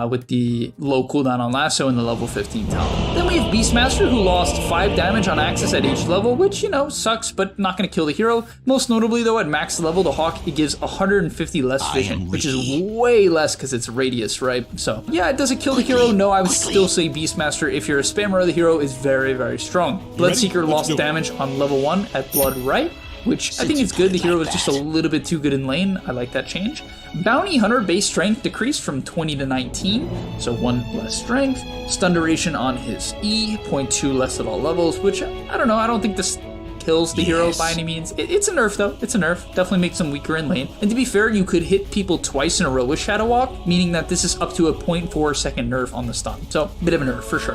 With the low cooldown on lasso and the level 15 talent. Then we have Beastmaster, who lost 5 damage on access at each level, which, you know, sucks, but not going to kill the hero. Most notably, though, at max level, the Hawk, it gives 150 less vision, which is way less because it's radius, right? So, yeah, does it kill the hero? No, I would still say Beastmaster, if you're a spammer of the hero, is very, very strong. Bloodseeker lost damage on level 1 at Blood Right, which I think is good. The hero is just a little bit too good in lane. I like that change. Bounty Hunter base strength decreased from 20 to 19, so 1 less strength. Stun duration on his E, 0.2 less at all levels, which I don't know. I don't think this kills the hero by any means. It's a nerf though. It's a nerf. Definitely makes them weaker in lane. And to be fair, you could hit people twice in a row with Shadow Walk, meaning that this is up to a 0.4 second nerf on the stun. So bit of a nerf for sure.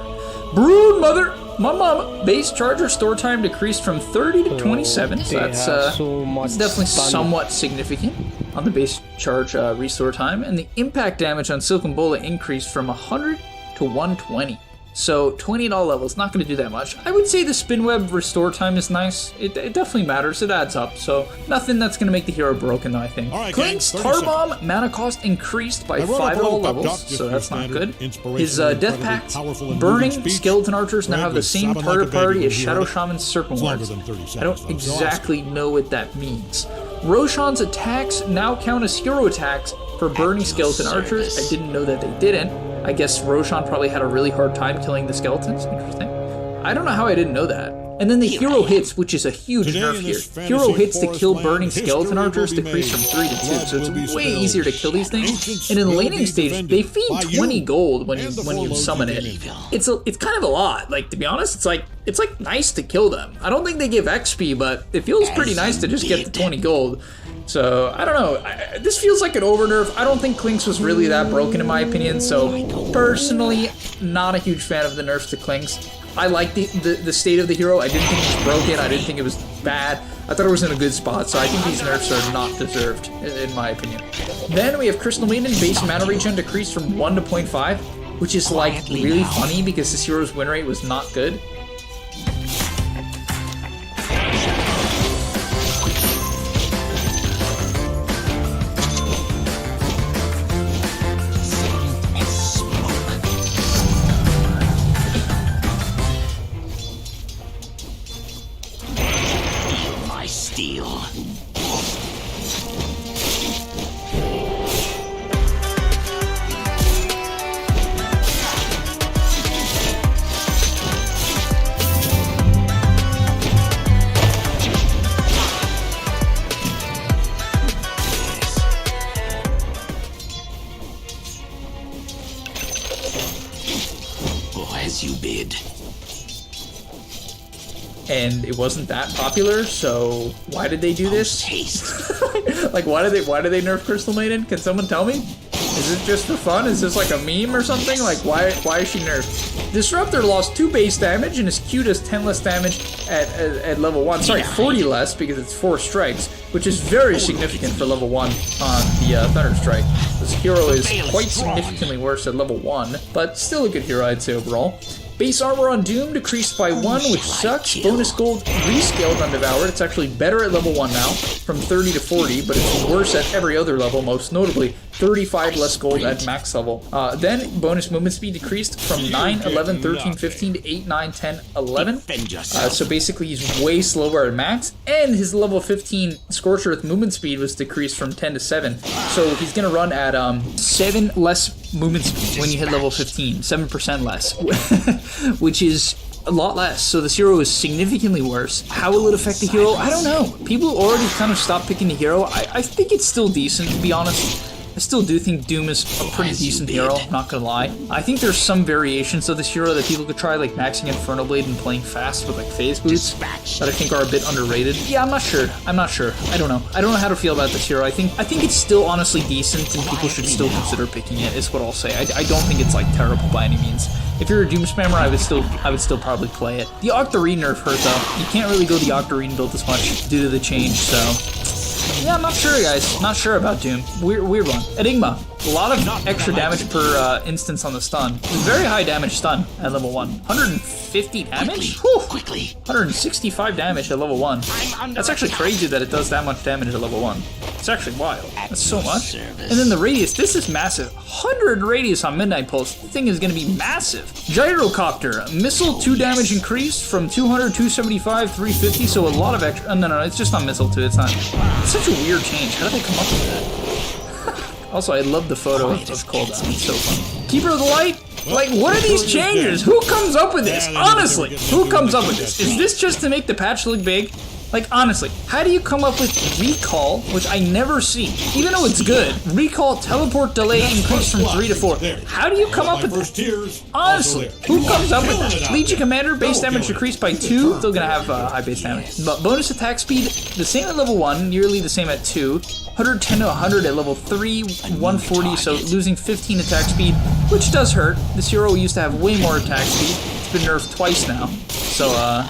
Brood Mother, my mama. Base charge restore time decreased from 30 to 27, so that's definitely somewhat significant on the base charge restore time. And the impact damage on Silken Bullet increased from 100 to 120. So 20 at all levels, not going to do that much. I would say the Spin Web restore time is nice. It definitely matters. It adds up. So nothing that's going to make the hero broken, though, I think. Clink's Tar Bomb mana cost increased by 5 at all levels, so that's not good. His Death Pact, Burning Skeleton Archers now have the same target priority as Shadow Shaman's Serpent Wards. I don't exactly know what that means. Roshan's attacks now count as hero attacks for Burning Skeleton Archers. I didn't know that they didn't. I guess Roshan probably had a really hard time killing the skeletons. Interesting. I don't know how I didn't know that. And then the hero hits, which is a huge nerf here. Hero hits to kill Burning Skeleton Archers decrease from 3 to 2, so it's way easier to kill these things. And in the laning stage, they feed 20 gold when you summon it. It's kind of a lot. Like, to be honest, it's like nice to kill them. I don't think they give XP, but it feels pretty nice to just get the 20 gold. So, I don't know, this feels like an over nerf. I don't think Klinks was really that broken in my opinion, so personally, not a huge fan of the nerfs to Klinks. I like the state of the hero. I didn't think it was broken, I didn't think it was bad. I thought it was in a good spot, so I think these nerfs are not deserved, in my opinion. Then we have Crystal Maiden, base mana regen decreased from 1 to 0.5, which is like really funny because this hero's win rate was not good. You bid. And it wasn't that popular, so why did they do this? Like, why did they nerf Crystal Maiden? Can someone tell me? Is it just for fun? Is this like a meme or something? Like, why is she nerfed? Disruptor lost 2 base damage and is queued as 10 less damage at level 1. Sorry, 40 less because it's 4 strikes, which is very significant for level 1 on the Thunder Strike. This hero is quite significantly worse at level 1, but still a good hero, I'd say, overall. Base armor on Doom decreased by 1, which sucks. Bonus gold rescaled on Devoured. It's actually better at level 1 now, from 30 to 40, but it's worse at every other level, most notably 35 less gold at max level. Then bonus movement speed decreased from 9, 11, 13, 15 to 8, 9, 10, 11. So basically he's way slower at max, and his level 15 Scorched Earth movement speed was decreased from 10 to 7. So he's gonna run at 7 less movement speed when you hit level 15, 7% less, which is a lot less. So this hero is significantly worse. How will it affect the hero? I don't know. People already kind of stopped picking the hero. I think it's still decent, to be honest. I still do think Doom is a pretty decent hero, not gonna lie. I think there's some variations of this hero that people could try, like maxing Inferno Blade and playing fast with like phase boots, that I think are a bit underrated. Yeah, I'm not sure. I don't know. I don't know how to feel about this hero. I think it's still honestly decent, and people should still consider picking it, is what I'll say. I don't think it's like terrible by any means. If you're a Doom spammer, I would still probably play it. The Octarine nerf hurt though. You can't really go the Octarine build as much due to the change, so yeah, I'm not sure, guys. Not sure about Doom. Weird one. Enigma. A lot of extra damage per instance on the stun. Very high damage stun at level 1. 150 damage? Whew. 165 damage at level 1. That's actually crazy that it does that much damage at level 1. It's actually wild. That's so much. And then the radius. This is massive. 100 radius on Midnight Pulse. This thing is going to be massive. Gyrocopter. Missile 2 damage increased from 200, 275, 350. So a lot of extra. No. It's just not missile 2. It's not. It's such a weird change. How did they come up with that? Also, I love the photo of cooldown. It's so fun. Keeper of the Light? Like, what are these changes? Who comes up with this? Honestly, who comes up with this? Is this just to make the patch look big? Like, honestly, how do you come up with Recall, which I never see, even though it's good? Recall, teleport delay increased from 3 to 4. How do you come up with this? Honestly, who comes up with that? Legion Commander, base damage decreased by 2. Still gonna have high base damage. But bonus attack speed, the same at level 1, nearly the same at 2. 110 to 100 at level 3, 140, so losing 15 attack speed, which does hurt. This hero used to have way more attack speed. It's been nerfed twice now. So,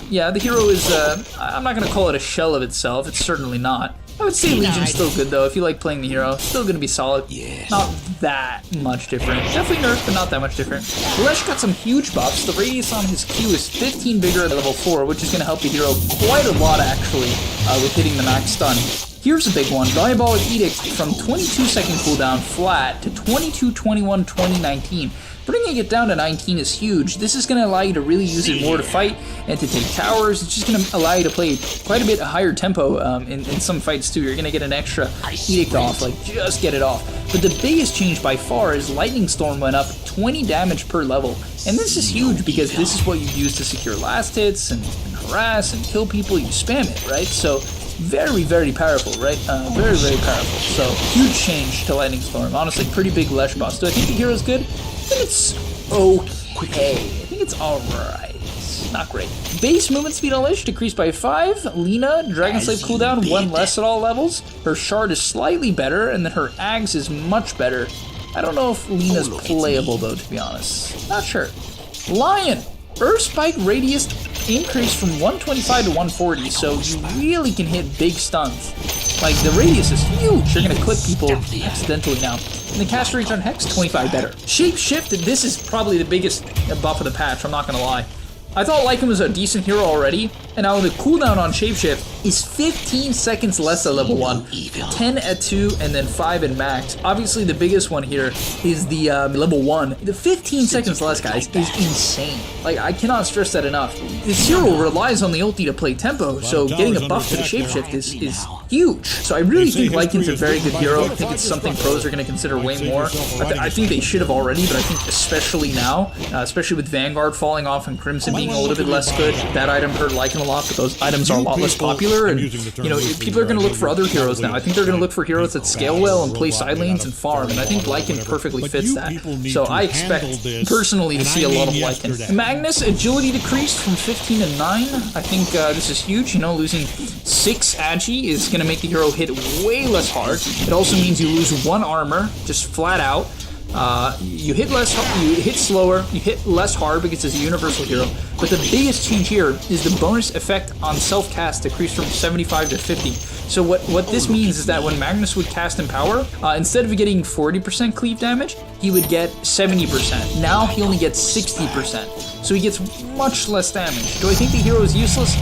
yeah, the hero is, I'm not gonna call it a shell of itself. It's certainly not. I would say Legion's still good, though. If you like playing the hero, still gonna be solid. Not that much different. Definitely nerfed, but not that much different. Lesh got some huge buffs. The radius on his Q is 15 bigger at level 4, which is gonna help the hero quite a lot, actually, with hitting the max stun. Here's a big one. Diabolic Edict from 22-second cooldown flat to 22, 21, 20, 19. Bringing it down to 19 is huge. This is going to allow you to really use it more to fight and to take towers. It's just going to allow you to play quite a bit higher tempo in some fights too. You're going to get an extra Edict off, like just get it off. But the biggest change by far is Lightning Storm went up 20 damage per level. And this is huge because this is what you use to secure last hits and harass and kill people. You spam it, right? So very, very powerful, right? Very, very powerful. So huge change to Lightning Storm. Honestly, pretty big Lesh buff. Do I think the hero's good? I think it's okay. I think it's alright. Not great. Base movement speed on Lich decreased by 5. Lina, Dragon Slave cooldown 1 less at all levels. Her Shard is slightly better, and then her Ags is much better. I don't know if Lina's playable though, to be honest. Not sure. Lion! Earth Spike radius increased from 125 to 140, so you really can hit big stuns. Like, the radius is huge. You're gonna clip people accidentally now. And the cast range on Hex, 25 better. Shape Shift, this is probably the biggest buff of the patch, I'm not gonna lie. I thought Lycan was a decent hero already, and now the cooldown on Shapeshift is 15 seconds less at level 1, 10 at 2, and then 5 at max. Obviously, the biggest one here is the level 1. The 15 seconds less, guys, is insane. Like, I cannot stress that enough. This hero relies on the ulti to play tempo, so getting a buff to the Shapeshift is huge. So I really think Lycan's a very good hero. I think it's something pros are going to consider way more. I think they should have already, but I think especially now, especially with Vanguard falling off and Crimson being a little bit less good, that item hurt Lycan a lot, but those items are a lot less popular. popular, and you know, people are going to look for other heroes now. I think they're going to look for heroes that scale well and play side lanes and farm, and I think Lycan perfectly fits that. So I expect personally to see a lot of Lycan. Magnus, agility decreased from 15 to 9. I think this is huge. You know, losing 6 agi is going to make the hero hit way less hard. It also means you lose 1 armor, just flat out. You hit less, you hit slower, you hit less hard because it's a universal hero. But the biggest change here is the bonus effect on self-cast decreased from 75 to 50. So what this means is that when Magnus would cast Empower, instead of getting 40% cleave damage, he would get 70%. Now he only gets 60%. So he gets much less damage. Do I think the hero is useless?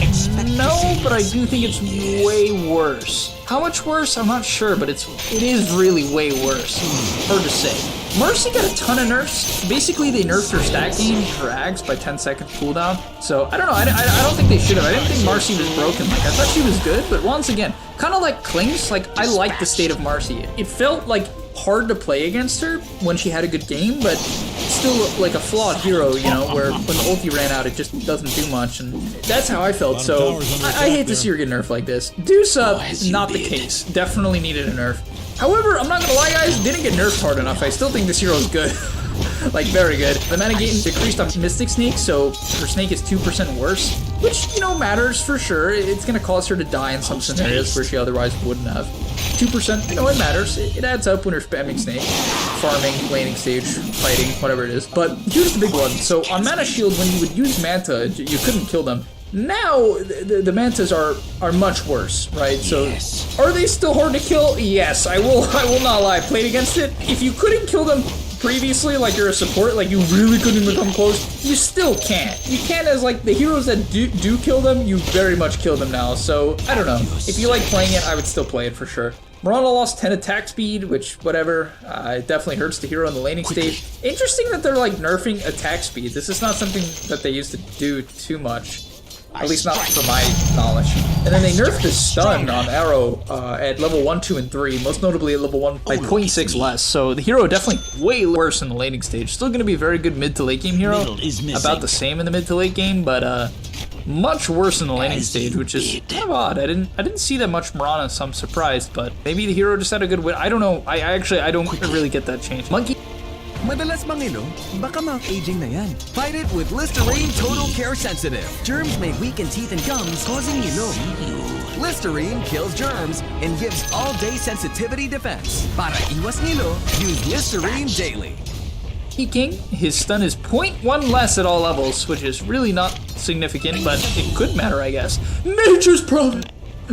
No, but I do think it's way worse. How much worse? I'm not sure, but it is really way worse. Hard to say. Mercy got a ton of nerfs. Basically, they nerfed her stack gain, her Ags by 10 seconds cooldown. So, I don't know. I don't think they should have. I didn't think Marcy was broken. Like, I thought she was good, but once again, kind of like Klings, like, I like the state of Marcy. It felt like hard to play against her when she had a good game, but still like a flawed hero, you know, where when the ulti ran out, it just doesn't do much, and that's how I felt. So I hate to see her get nerfed like this. Deuce up, not the case. Definitely needed a nerf. However, I'm not gonna lie, guys, didn't get nerfed hard enough. I still think this hero is good. Like, very good. The mana gain decreased on Mystic Snake, so her Snake is 2% worse, which, you know, matters for sure. It's gonna cause her to die in some scenarios where she otherwise wouldn't have. 2%, you know, it matters. It adds up when you're spamming Snake, farming, laning stage, fighting, whatever it is. But here's the big one. So on Mana Shield, when you would use Manta, you couldn't kill them. Now, the Mantas are much worse, right? So, are they still hard to kill? Yes, I will not lie. I played against it. If you couldn't kill them previously, like you're a support, like you really couldn't even come close, you still can't. You can't, as like the heroes that do kill them, you very much kill them now. So, I don't know. If you like playing it, I would still play it for sure. Mirana lost 10 attack speed, which, whatever, it definitely hurts the hero in the laning stage. Interesting that they're like nerfing attack speed. This is not something that they used to do too much. At least not for my knowledge. And then they nerfed the stun on Arrow at level 1, 2, and 3, most notably at level 1 by 0.6 less. So the hero definitely way worse in the laning stage. Still going to be a very good mid to late game hero. About the same in the mid to late game, but much worse in the laning stage, which is kind of odd. I didn't see that much Mirana, so I'm surprised. But maybe the hero just had a good win. I don't know. I don't really get that change. Monkey. Madalas mangilong? Baka aging na yan. Fight it with Listerine Total Care Sensitive. Germs may weaken teeth and gums, causing ngilo. Listerine kills germs and gives all-day sensitivity defense. Para iwas ngilo, use Listerine daily. King, his stun is 0.1 less at all levels, which is really not significant, but it could matter, I guess. Nature's Prophet!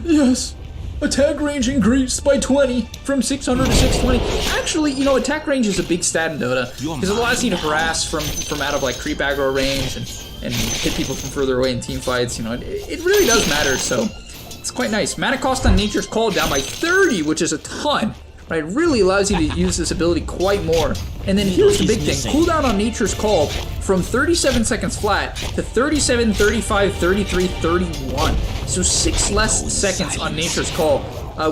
Yes! Attack range increased by 20 from 600 to 620. Actually, you know, attack range is a big stat in Dota because it allows you to harass from out of like creep aggro range and hit people from further away in team fights. You know, it really does matter. So it's quite nice. Mana cost on Nature's Call down by 30, which is a ton. Right, it really allows you to use this ability quite more. And then here's the big thing. Cooldown on Nature's Call from 37 seconds flat to 37, 35, 33, 31. So 6 less seconds on Nature's Call,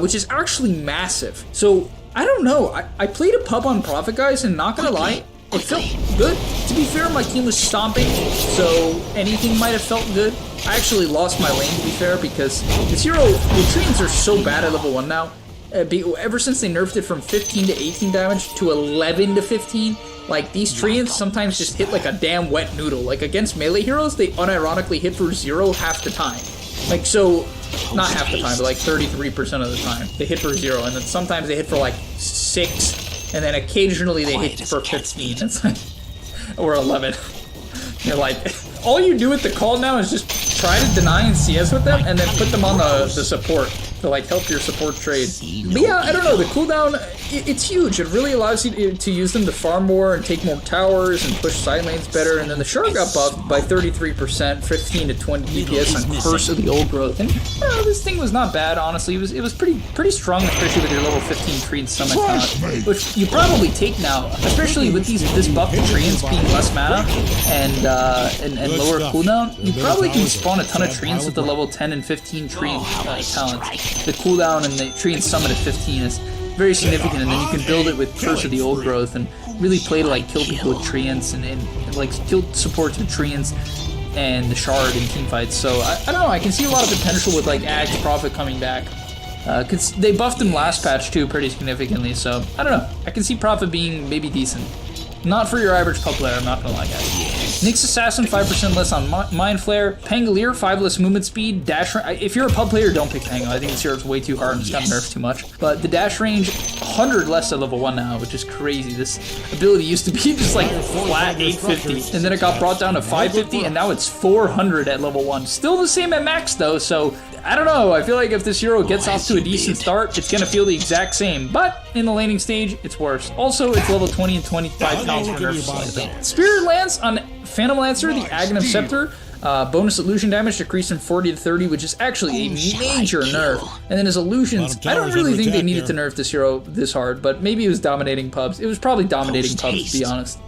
which is actually massive. So, I don't know. I played a pub on Prophet, guys, and not gonna lie, it felt good. To be fair, my team was stomping, so anything might have felt good. I actually lost my lane, to be fair, because this hero, the treants are so bad at level 1 now. Ever since they nerfed it from 15 to 18 damage to 11 to 15, like these treants sometimes just hit like a damn wet noodle. Like against melee heroes, they unironically hit for 0 half the time. Like so, not half the time, but like 33% of the time they hit for 0, and then sometimes they hit for like 6, and then occasionally they hit for 15. It's like, or 11. You're like, all you do with the call now is just try to deny and CS with them, and then put them on the support to like help your support trade. But yeah, I don't know, the cooldown, it's huge. It really allows you to use them to farm more and take more towers and push side lanes better. And then the Shard got buffed by 33%, 15 to 20 DPS on Curse of the Old Growth. And this thing was not bad, honestly. It was pretty strong, especially with your level 15 tree and summon count, which you probably take now, especially with this buff to treants being less mana and lower cooldown. You probably can spawn a ton of treants with the level 10 and 15 tree talent. The cooldown and the tree and summon at 15 is very significant, and then you can build it with Curse of the Old Growth and really play to like kill people with treants and like kill supports with treants. and the Shard in teamfights. So I don't know, I can see a lot of potential with like Axe Prophet coming back. Cause they buffed him last patch too pretty significantly, so I don't know. I can see Prophet being maybe decent. Not for your average pub player, I'm not gonna lie, guys. Nyx Assassin, 5% less on Mind Flare. Pangolier, 5 less movement speed. Dash if you're a pub player, don't pick Pango. I think this hero's way too hard and it's got nerfed too much. But the dash range, 100 less at level 1 now, which is crazy. This ability used to be just like flat 850, and then it got brought down to 550, and now it's 400 at level 1. Still the same at max though, so I don't know. I feel like if this hero gets off to a decent start, it's gonna feel the exact same. But in the laning stage, it's worse. Also, it's level 20 and 25 pounds for nerf slightly. Spirit Lance on Phantom Lancer, the Aghanim Scepter. Bonus illusion damage decreased from 40 to 30, which is actually a major nerf. And then his illusions, I don't really think they needed to nerf this hero this hard, but maybe it was dominating pubs. It was probably dominating pubs, to be honest.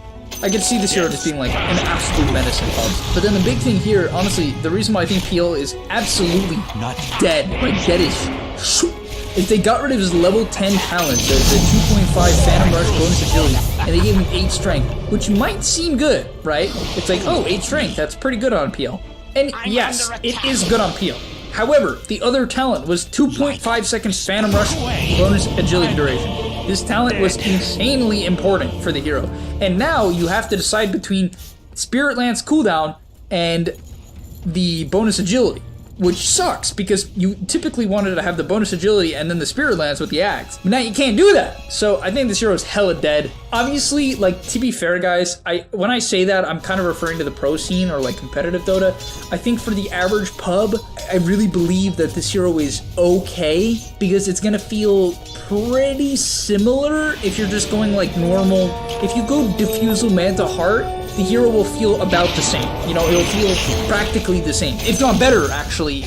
I could see this hero just being like an absolute menace in pubs. But then the big thing here, honestly, the reason why I think Peel is absolutely not dead, like deadish, is they got rid of his level 10 talent, the 2.5 Phantom Rush bonus agility, and they gave him 8 strength, which might seem good, right? It's like, oh, 8 strength, that's pretty good on Peel. And yes, it is good on Peel. However, the other talent was 2.5 seconds Phantom Rush bonus agility duration. This talent was insanely important for the hero. And now you have to decide between Spirit Lance cooldown and the bonus agility, which sucks because you typically wanted to have the bonus agility and then the Spirit Lance with the axe. But now you can't do that. So I think this hero is hella dead. Obviously, like, to be fair, guys, when I say that, I'm kind of referring to the pro scene or like competitive Dota. I think for the average pub, I really believe that this hero is okay because it's gonna feel pretty similar if you're just going like normal. If you go Diffusal Manta Heart, the hero will feel about the same. You know, it'll feel practically the same. If not better, actually,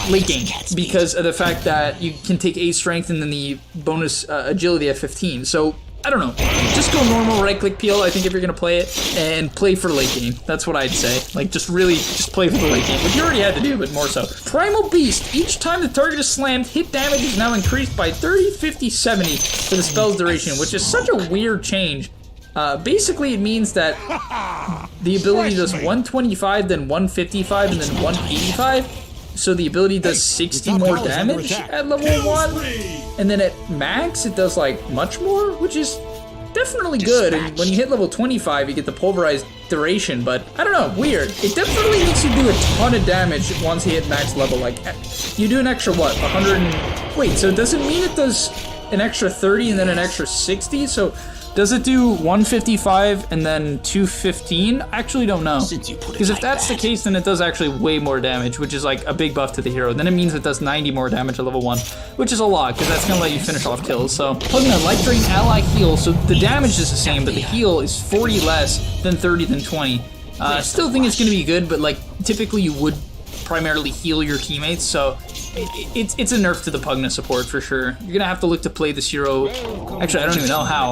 late game, because of the fact that you can take 8 strength and then the bonus agility at 15. So, I don't know. Just go normal right-click peel, I think, if you're going to play it, and play for late game. That's what I'd say. Like, just play for the late game, which you already had to do, but more so. Primal Beast. Each time the target is slammed, hit damage is now increased by 30, 50, 70 for the spell's duration, which is such a weird change. Basically, it means that the ability does 125, then 155, and then 185. So the ability does 60 more damage at level 1. And then at max, it does like much more, which is definitely good. And when you hit level 25, you get the pulverized duration, but I don't know, weird. It definitely makes you do a ton of damage once you hit max level. Like, you do an extra, what, 100 and... Wait, so does it mean it does an extra 30 and then an extra 60? So... does it do 155 and then 215? I actually don't know. Because if that's the case, then it does actually way more damage, which is like a big buff to the hero. Then it means it does 90 more damage at level 1, which is a lot, because that's going to let you finish off kills. So, Pugna, Life Drain, Ally Heal, so the damage is the same, but the heal is 40 less than 30 than 20. Still think it's going to be good, but like, typically you would primarily heal your teammates, so it's a nerf to the Pugna support for sure. You're going to have to look to play this hero. Actually, I don't even know how.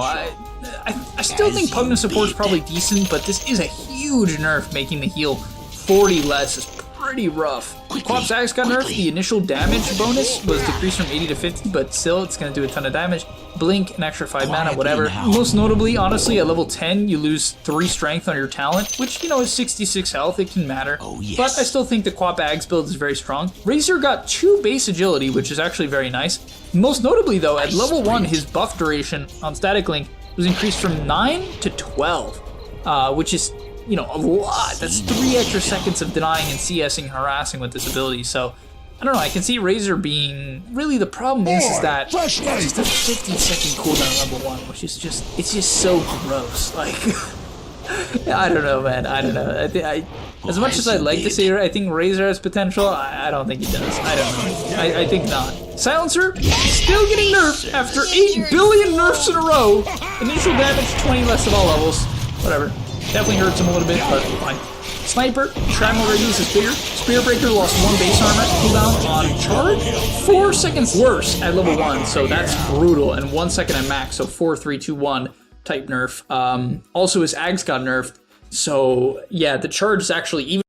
I still think Pugna support is probably decent, but this is a huge nerf, making the heal 40 less is pretty rough. Quap's Axe got nerfed. The initial damage bonus was decreased from 80 to 50, but still, it's going to do a ton of damage. Blink, an extra 5 mana, whatever. Most notably, honestly, at level 10, you lose 3 strength on your talent, which, you know, is 66 health. It can matter. But I still think the Quap Axe build is very strong. Razor got 2 base agility, which is actually very nice. Most notably, though, at level 1, his buff duration on Static Link was increased from 9 to 12, which is, you know, a lot. That's 3 extra seconds of denying and CSing, harassing with this ability. So, I don't know, I can see Razor being, really the problem is that it's just a 50-second cooldown at level 1, which is just, it's just so gross. Like, I don't know, man, I don't know. As much as I'd like to say I think Razor has potential, I don't think he does. I don't know. I think not. Silencer, still getting nerfed after 8 billion nerfs in a row. Initial damage, 20 less at all levels. Whatever. Definitely hurts him a little bit, but fine. Sniper, shrapnel radius is bigger. Spear Breaker lost 1 base armor cooldown on charge. 4 seconds worse at level 1, so that's brutal. And 1 second at max, so 4, 3, 2, 1 type nerf. Also, his Ags got nerfed. So, yeah, the charge is actually even.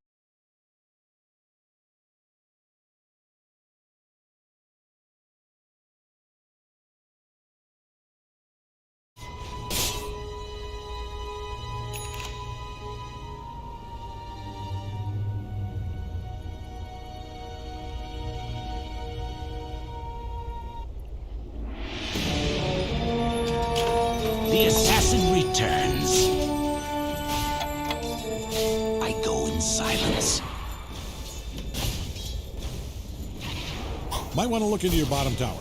Might want to look into your bottom tower.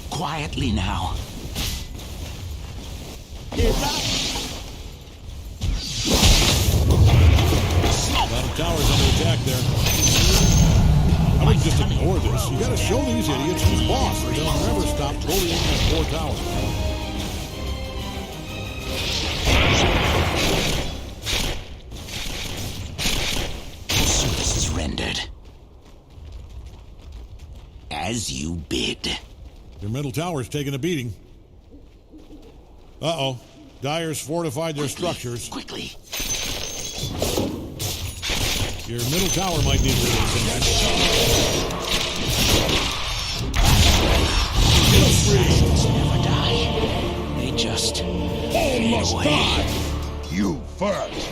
Quietly now. Bottom tower's under attack there. I wouldn't just ignore this. You gotta show these idiots who's boss, or they'll never stop bullying that poor tower. Service is rendered. As you bid. Your middle tower's taking a beating. Uh-oh. Dyer's fortified their structures. Quickly. Your middle tower might need releasing. Never die. They just Almost away. die. You first.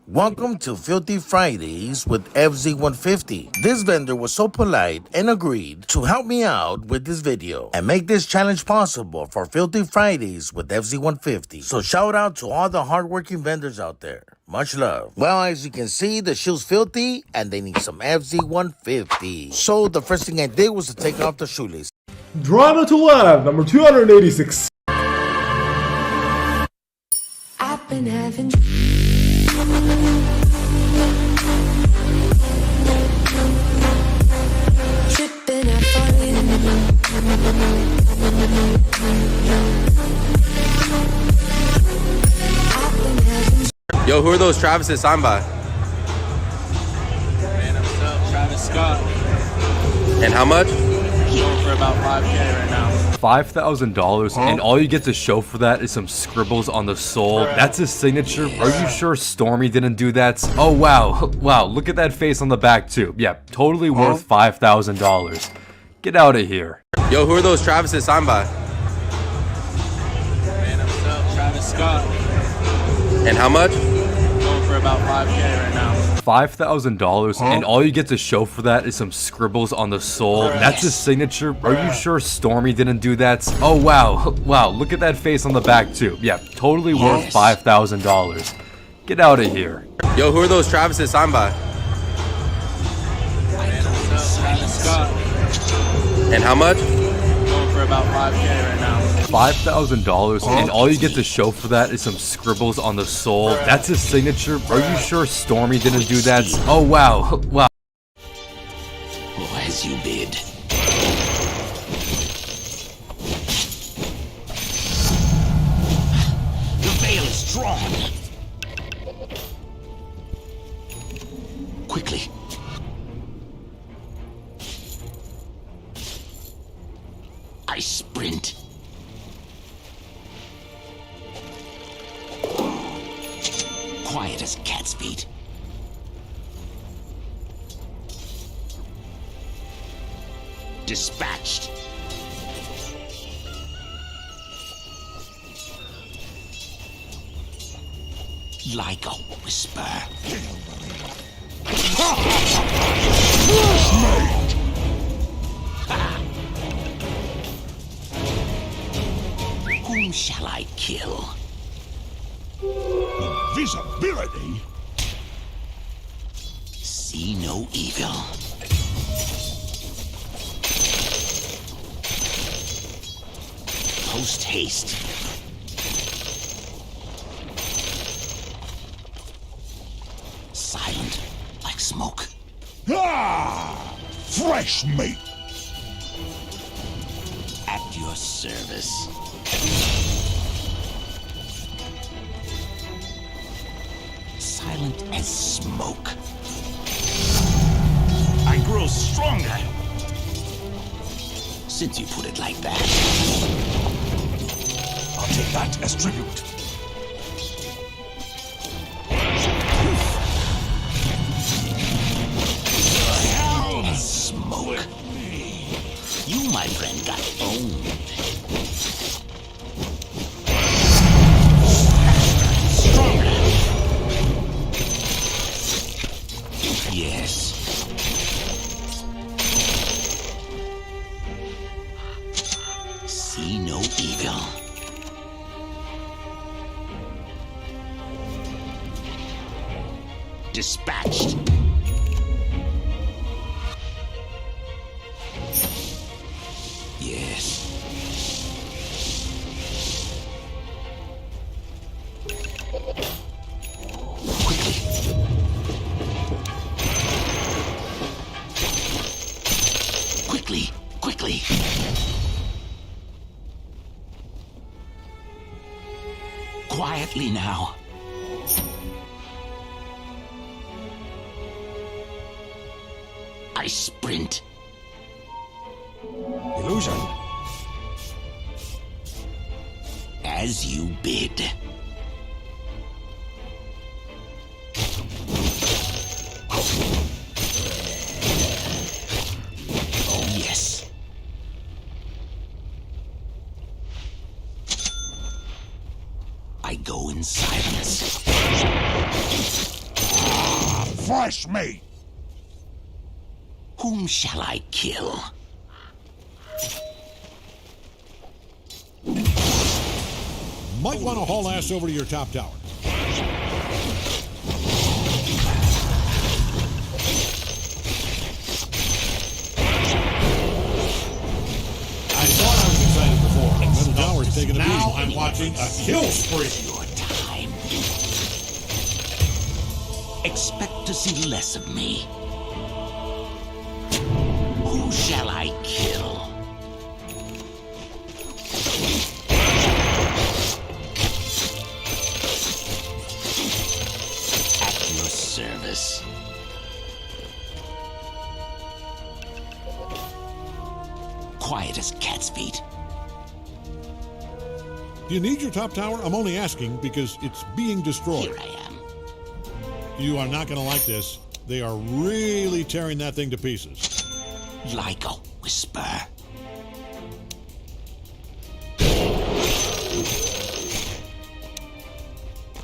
Welcome to Filthy Fridays with FZ150. This vendor was so polite and agreed to help me out with this video and make this challenge possible for Filthy Fridays with FZ150. So shout out to all the hardworking vendors out there. Much love. Well, as you can see, the shoe's filthy and they need some FZ150. So the first thing I did was to take off the shoelace. Drama to Lab, number 286. I've been having tripping and falling. Yo, who are those Travis's signed by? Man, what's up? Travis Scott. And how much? Going for about 5K right now. $5,000, and all you get to show for that is some scribbles on the sole. That's his signature. Are you sure Stormy didn't do that? Oh wow, wow, look at that face on the back too. Yeah, totally worth $5,000. Get out of here. Yo, who are those Travis's signed by? Man, what's up? Travis Scott. And how much? Going for about 5K right now. $5,000, and all you get to show for that is some scribbles on the sole. That's his signature. Are you sure Stormy didn't do that? Oh wow, wow, look at that face on the back too. Yeah, totally worth $5,000. Get out of here. Yo, who are those Travis's signed by? Man, what's up? Travis Scott. And how much? Going for about 5K right now. $5,000, and all you get to show for that is some scribbles on the sole. That's his signature. Are you sure Stormy didn't do that? Oh wow, wow. Oh, as you bid. The veil is drawn. Quickly. I sprint. Quiet as cat's feet. Dispatched. Like a whisper. Whom shall I kill? Invisibility? See no evil. Post haste. Silent like smoke. Ah! Fresh meat! At your service. Silent as smoke. I grow stronger. Since you put it like that. I'll take that as tribute. As smoke. You, my friend, got owned. Yes. evil. Dispatched. Yes. Quickly. Quickly. Quietly now. I sprint. Illusion. As you bid. Oh, yes. I go in silence. Fresh meat. Whom shall I kill? Might want to haul ass over to your top tower. I thought I was excited before. Middle tower's taking a beating. Now I'm watching a kill spree. Your time. Expect to see less of me. Who shall I kill? At your service. Quiet as cat's feet. Do you need your top tower? I'm only asking because it's being destroyed. Here I am. You are not going to like this. They are really tearing that thing to pieces. Like a whisper.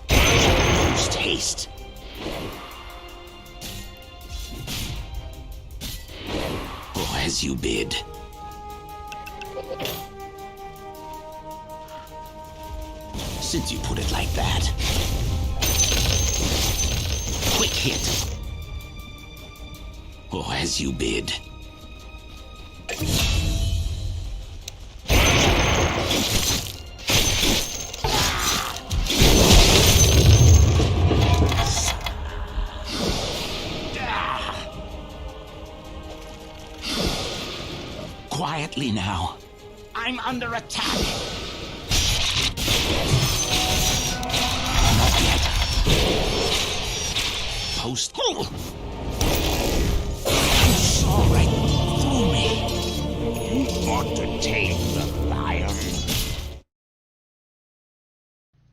Post haste. Oh, as you bid. Since you put it like that. Quick hit. Oh, as you bid. Quietly now. I'm under attack. Not yet. Post. You saw right through me. You thought to tame the lion.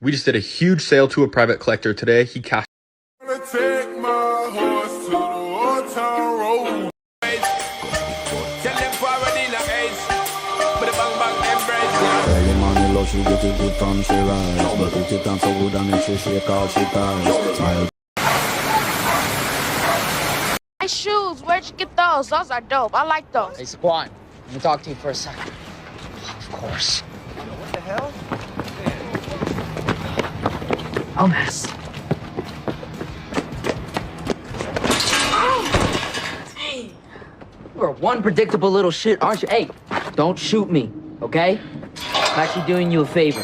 We just did a huge sale to a private collector today. He cashed. Take my horse to the old town road. Tell them forward in the age. But the bang bang embrace. Early morning love, she get it good from she rise. But put it on so good and make she shake all she ties. Smile. My shoes, where'd you get those? Those are dope. I like those. Hey, Saquon, let me talk to you for a second. Of course. What the hell? Oh, mess. Hey. You're one predictable little shit, aren't you? Hey, don't shoot me, okay? I'm actually doing you a favor.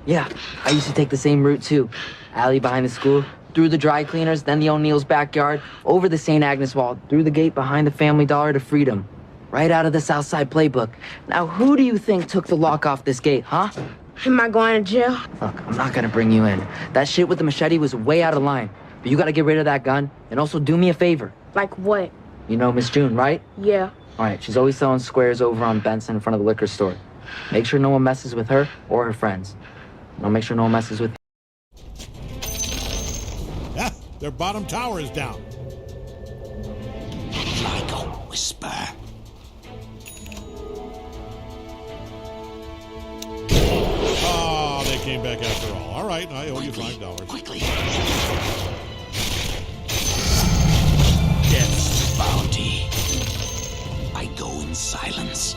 Yeah, I used to take the same route too. Alley behind the school, through the dry cleaners, then the O'Neill's backyard, over the St. Agnes wall, through the gate behind the Family Dollar to Freedom. Right out of the Southside playbook. Now, who do you think took the lock off this gate, huh? Am I going to jail? Look, I'm not gonna bring you in. That shit with the machete was way out of line. But you gotta get rid of that gun, and also do me a favor. Like what? You know Miss June, right? Yeah. All right, she's always selling squares over on Benson in front of the liquor store. Make sure no one messes with her or her friends. And I'll make sure no one messes with Yeah, their bottom tower is down. Like a whisper. Oh, they came back after all. All right, I owe you $5. Quickly. Death's bounty. I go in silence.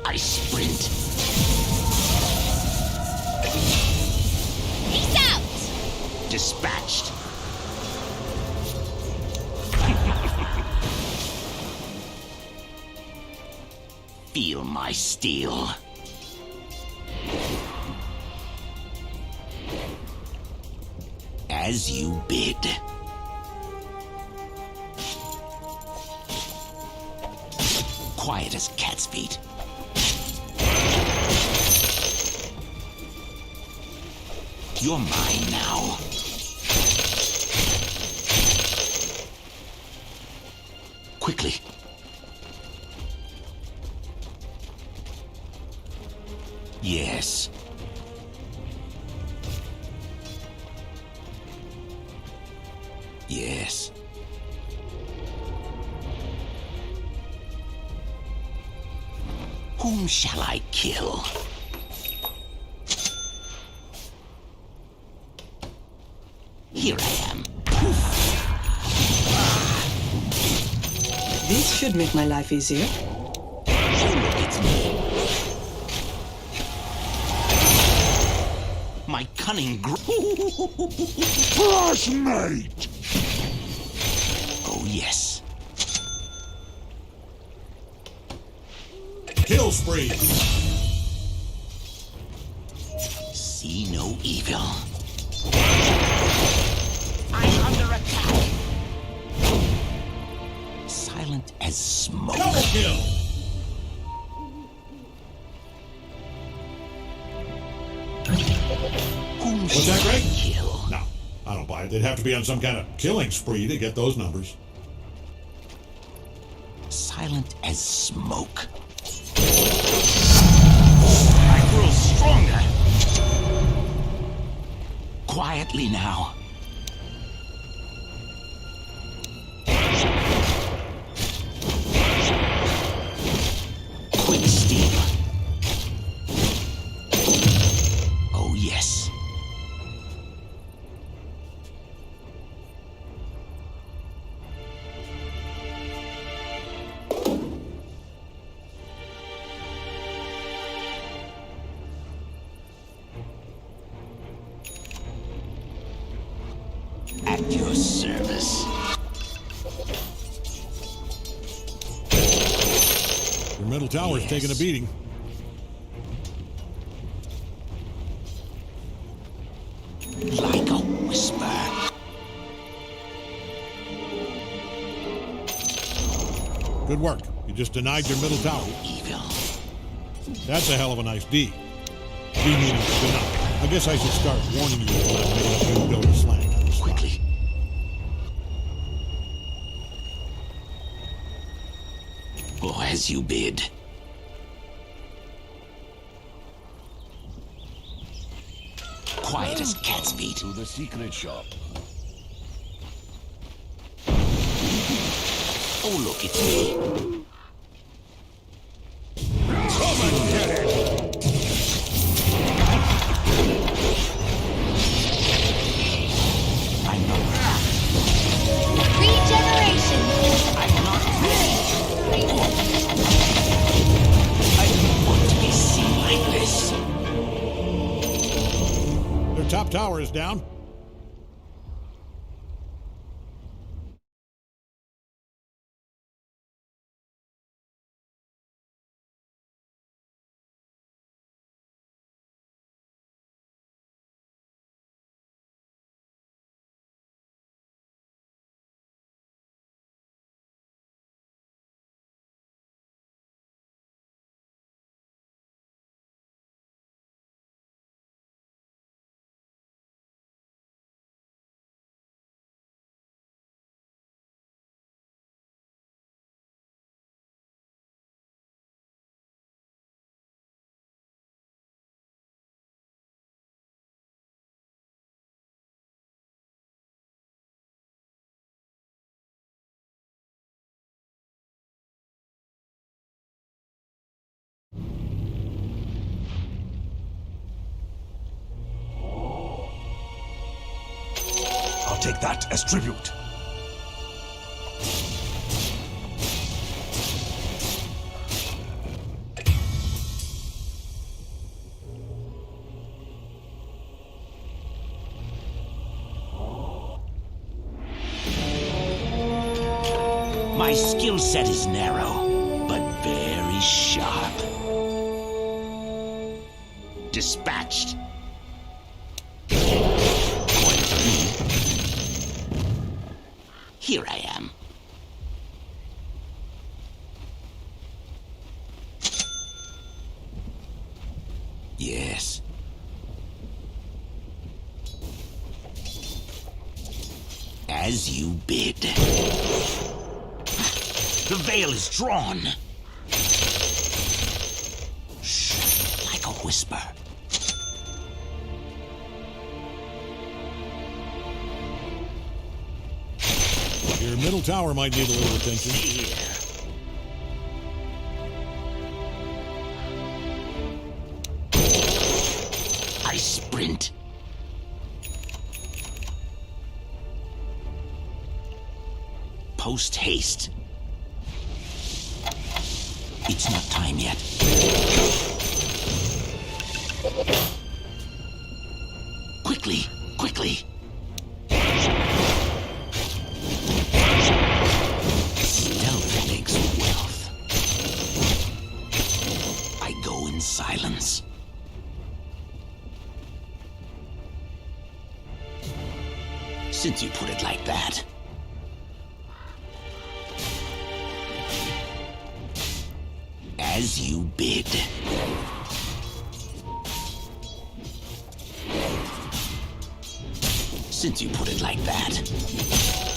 I sprint. Peace out! Dispatched. Feel my steel. As you bid. Quiet as cat's feet. You're mine now. Quickly. Yes. Yes. Whom shall I kill? Here I am. This should make my life easier. It's me. My cunning Flashmate! Oh, yes. Kill spree. See no evil. I'm under attack. Silent as smoke. Double kill. Was that right? Kill. No, I don't buy it. They'd have to be on some kind of killing spree to get those numbers. Silent as smoke. I grow stronger. Quietly now. Quick steel. Oh, yes. At your service. Your middle tower's taking a beating. Like a whisper. Good work. You just denied your middle tower. Evil. That's a hell of a nice D. D meaning deny. I guess I should start warning you when I'm making you build a slang. Quickly. Oh, as you bid. Quiet as cat's feet. To the secret shop. Oh, look, it's me. Come and get it! I'm not. Regeneration. I'm not ready. I don't want to be seen like this. Their top tower is down. I'll take that as tribute. My skill set is narrow, but very sharp. Dispatched. Going for me. Here I am. Yes. As you bid. The veil is drawn. Shh, like a whisper. Your middle tower might need a little attention. Here. I sprint. Post haste. It's not time yet. Quickly, quickly. Stealth makes wealth. I go in silence. Since you put it like that. As you bid. Since you put it like that.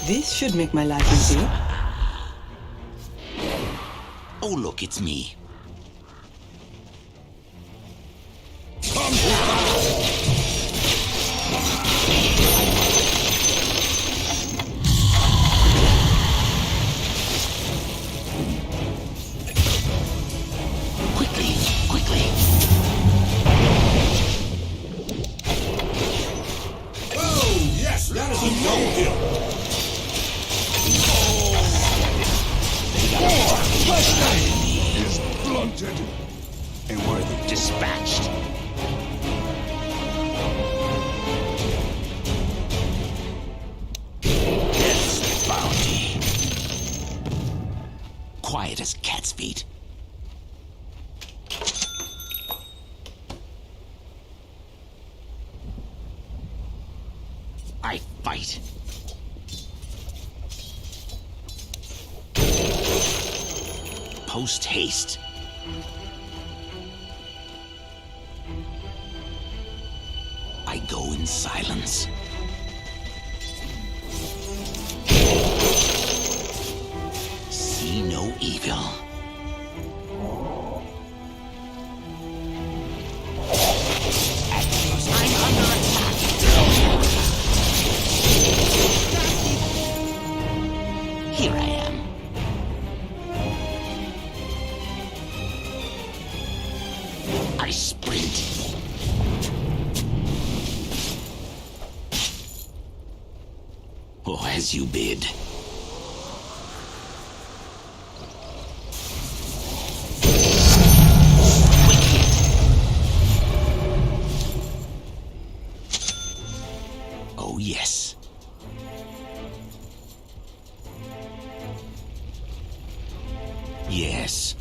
This should make my life easier. Oh, look, it's me. Quickly, quickly. Oh, yes, that is a no deal. Is blunted and worthy. Dispatched. Death's bounty. Quiet as cat's feet. I fight. Post haste. I go in silence. See no evil. I'm under attack. Here I am. I sprint. Oh, as you bid. Oh, yes. Yes.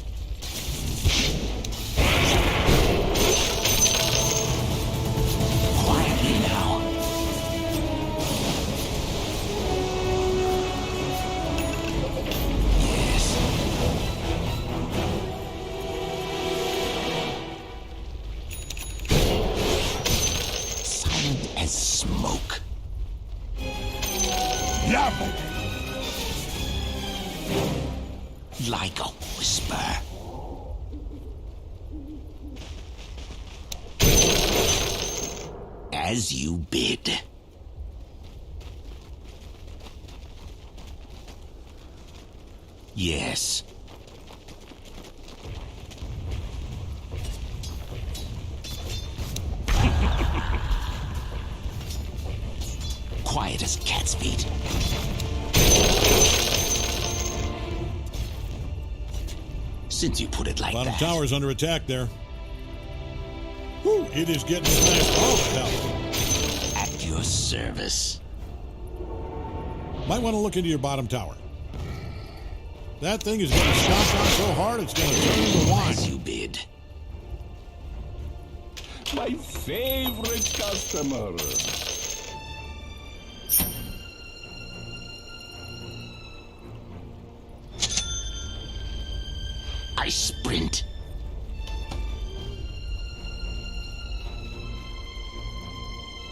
Quietly now. Yes. Silent as smoke. Love. Like a whisper. As you bid. Yes. Quiet as cat's feet. Since you put it like Bottom that. tower's under attack there. Whew, it is getting smashed all the tower. At your service. Might want to look into your bottom tower. That thing is getting stomped on so hard it's going to turn into wine. As you bid. My favorite customer. I sprint.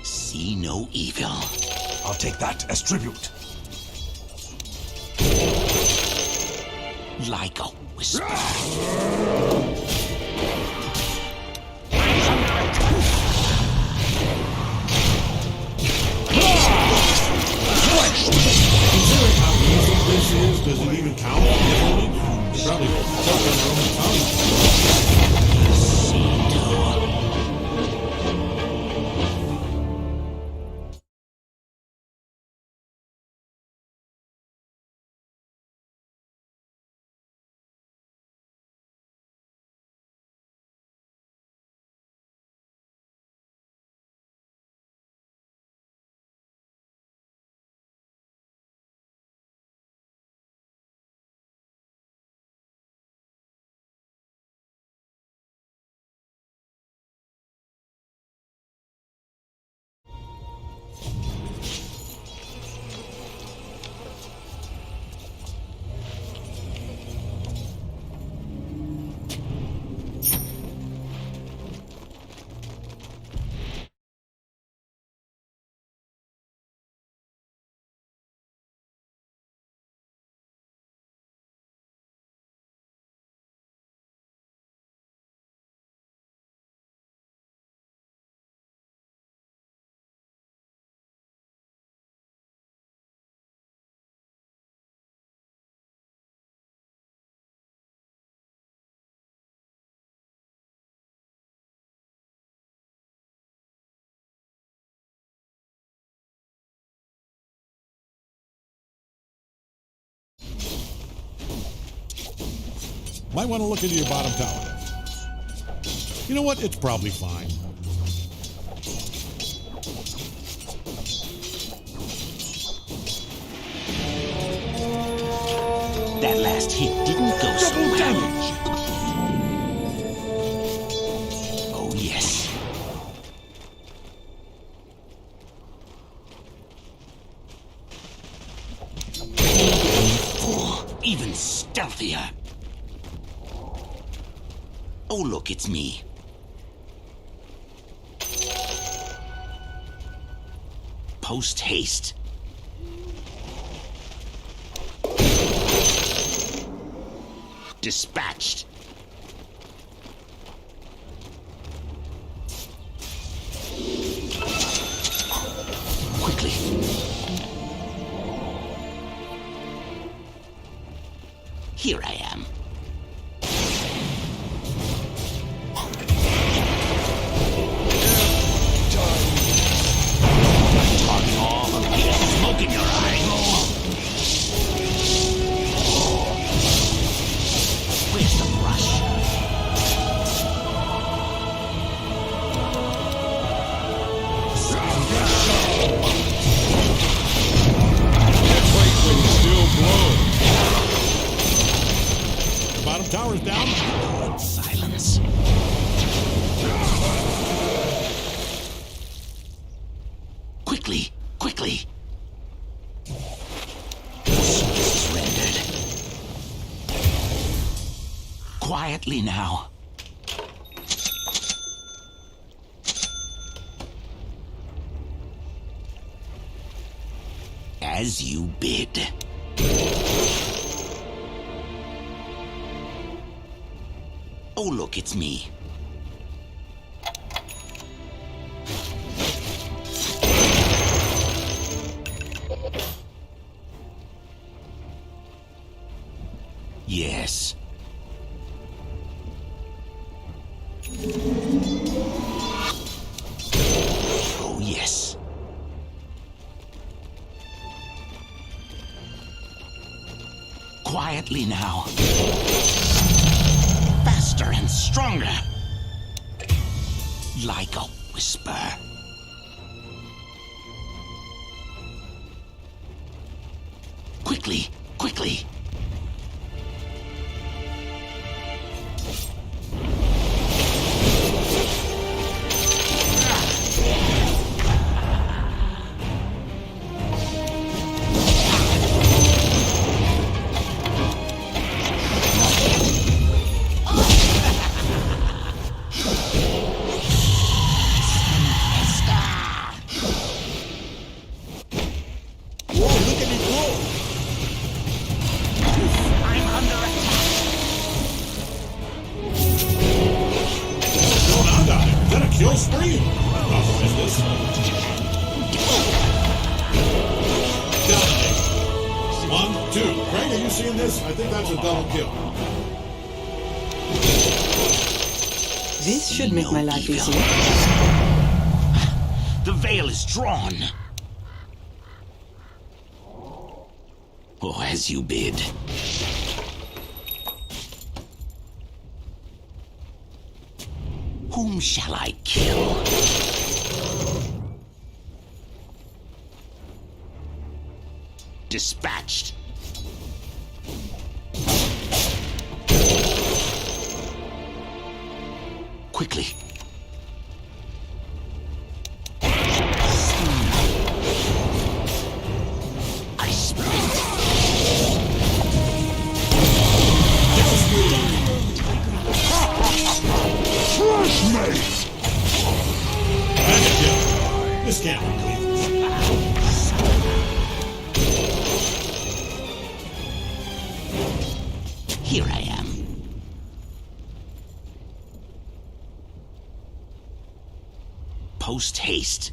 See no evil. I'll take that as tribute. Like a whisper. Considering how easy this is, does it even count? It's probably choke on their own tongue. Might want to look into your bottom tower. You know what? It's probably fine. That last hit didn't go so well. Oh, yes. Oh, even stealthier. Oh, look, it's me. Post haste. Dispatched. Quickly. Here I am. Smoke in your eye. Where's the brush? That's right when you still blow. The bottom tower's down. Silence. Quickly, quickly. Service rendered. Quietly now. As you bid. Oh, look, it's me. Yes. Oh, yes. Quietly now. Faster and stronger. Like a whisper. Quickly, quickly. screen. Oh, is this? Dominating. 1, 2. Craig, are you seeing this? I think that's a double kill. This should make my life easier. The veil is drawn. Oh, as you bid. Whom shall I kill? Dispatched. Quickly. I sprint. Crush me! This can't be clean. Here I am. Post haste.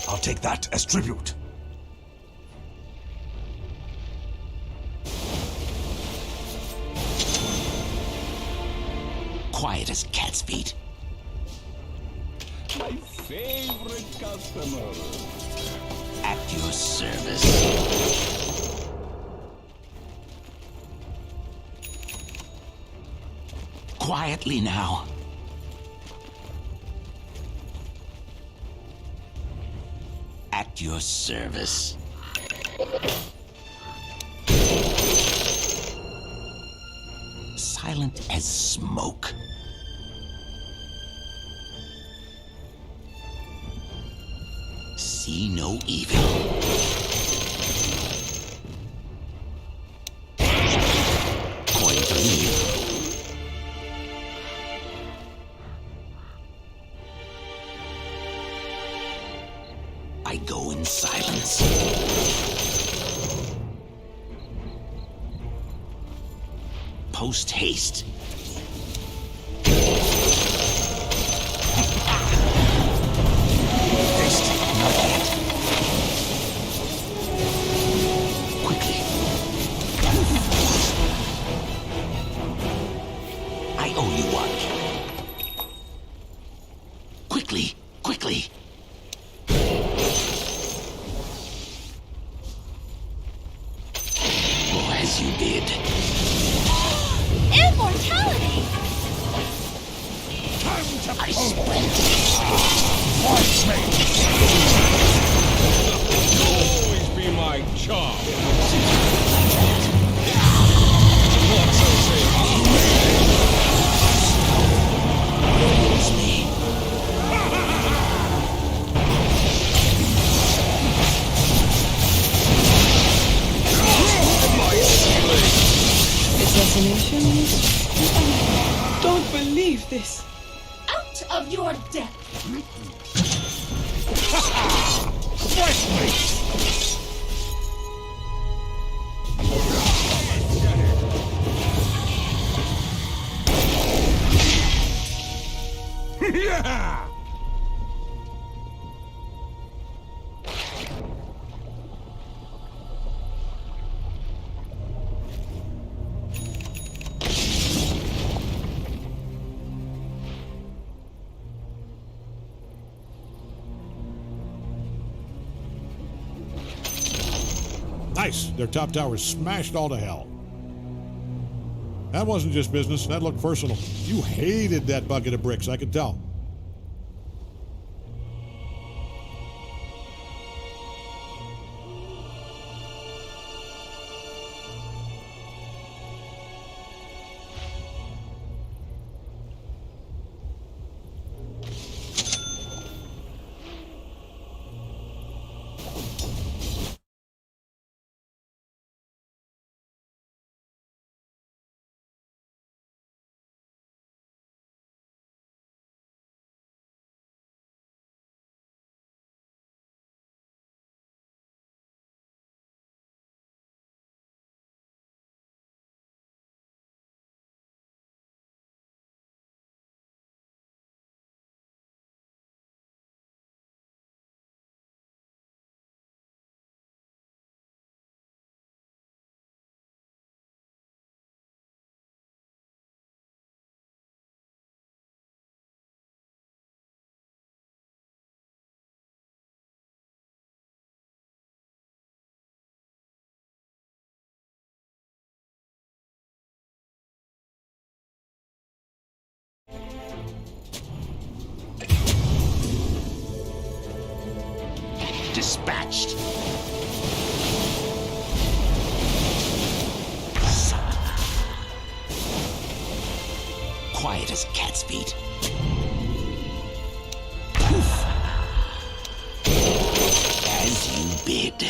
I'll take that as tribute. Quiet as cat's feet. My favorite customer. At your service. Quietly now. At your service. Silent as smoke. See no evil. Coin to leave. I go in silence. Post haste. Quickly. I owe you one. Quickly, quickly. Oh, as you bid. Immortality! I sprint. Always be my chop. Assassination? I don't believe this. Out of your depth! Yeah! Nice. Their top tower smashed all to hell. That wasn't just business. That looked personal. You hated that bucket of bricks, I could tell. Dispatched. Quiet as cat's feet. Poof. As you bid.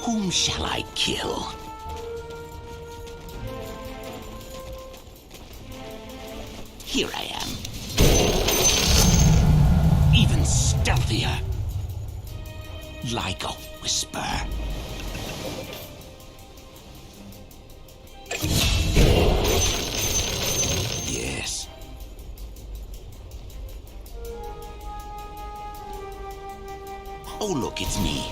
Whom shall I kill? Here I am. Even stealthier. Like a whisper. Yes. Oh, look, it's me.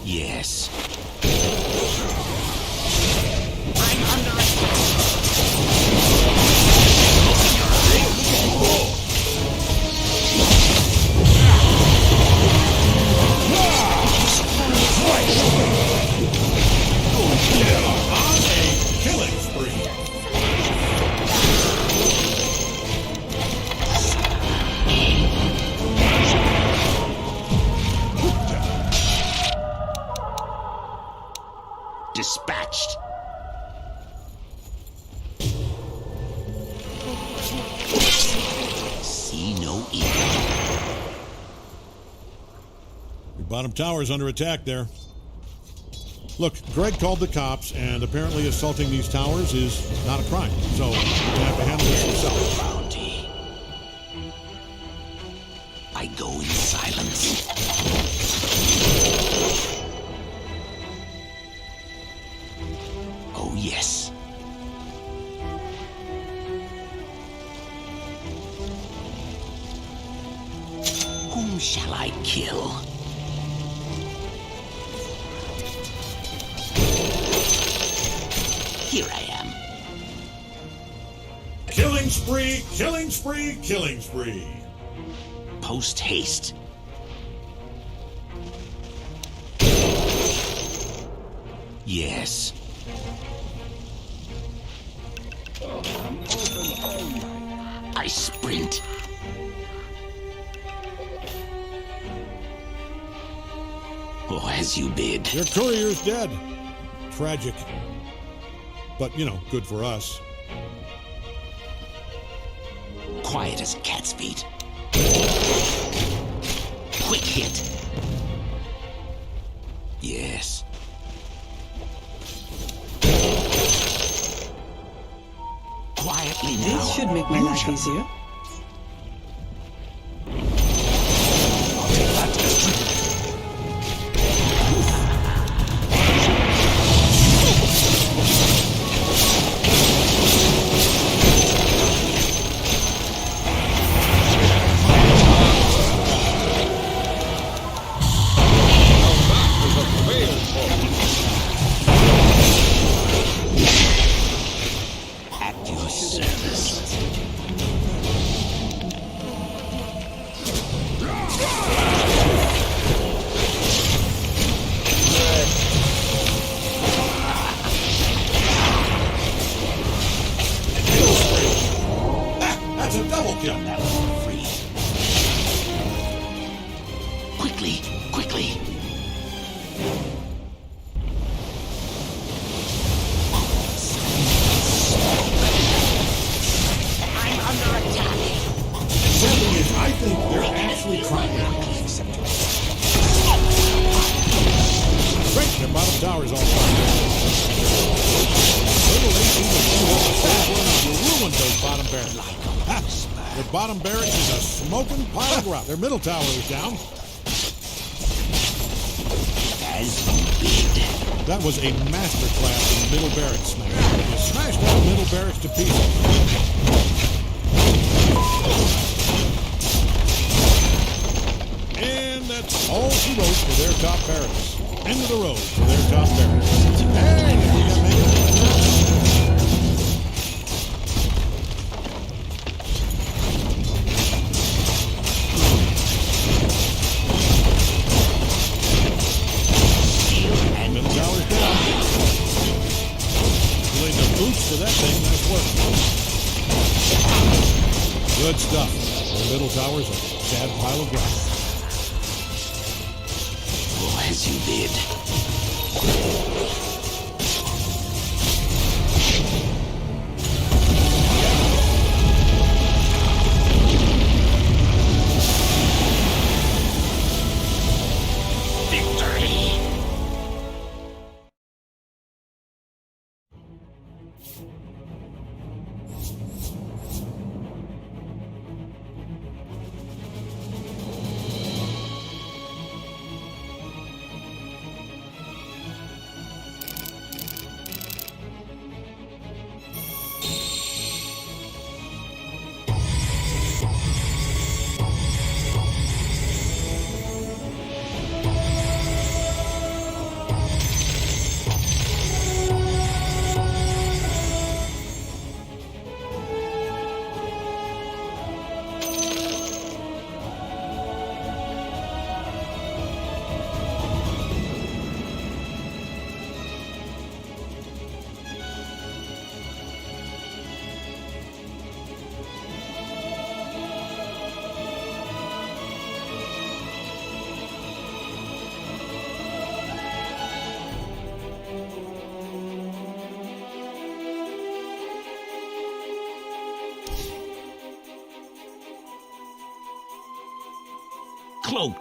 Yes. I'm under attack. Killing spree. Dispatched. See no evil. Your bottom tower's under attack there. Look, Greg called the cops, and apparently assaulting these towers is not a crime. So you have to handle this yourself. Bounty. I go in silence. Oh, yes. Whom shall I kill? Here I am. Killing spree, killing spree, killing spree. Post haste. Yes. I sprint. Oh, as you bid. Your courier's dead. Tragic. But, you know, good for us. Quiet as cat's feet. Quick hit. Yes. Quietly now. This should make my life easier. At your service. That's a double kill. That was free. Quickly, quickly. I'm under attack. Something is, I think they're actually trying. Great, their bottom tower's all fine. Little 18 will ruin those bottom barracks. Ha! Their bottom barracks is a smoking pile of rock. Their middle tower is down. As you bid. That was a masterclass in middle barracks smash. You smashed that middle barracks to pieces. And that's all she wrote for their top barracks. End of the road for their top barracks. Hey, you got Megan. Middle tower's down. stuff. The middle tower's a sad pile of ground. Oh, as you did. Cloak.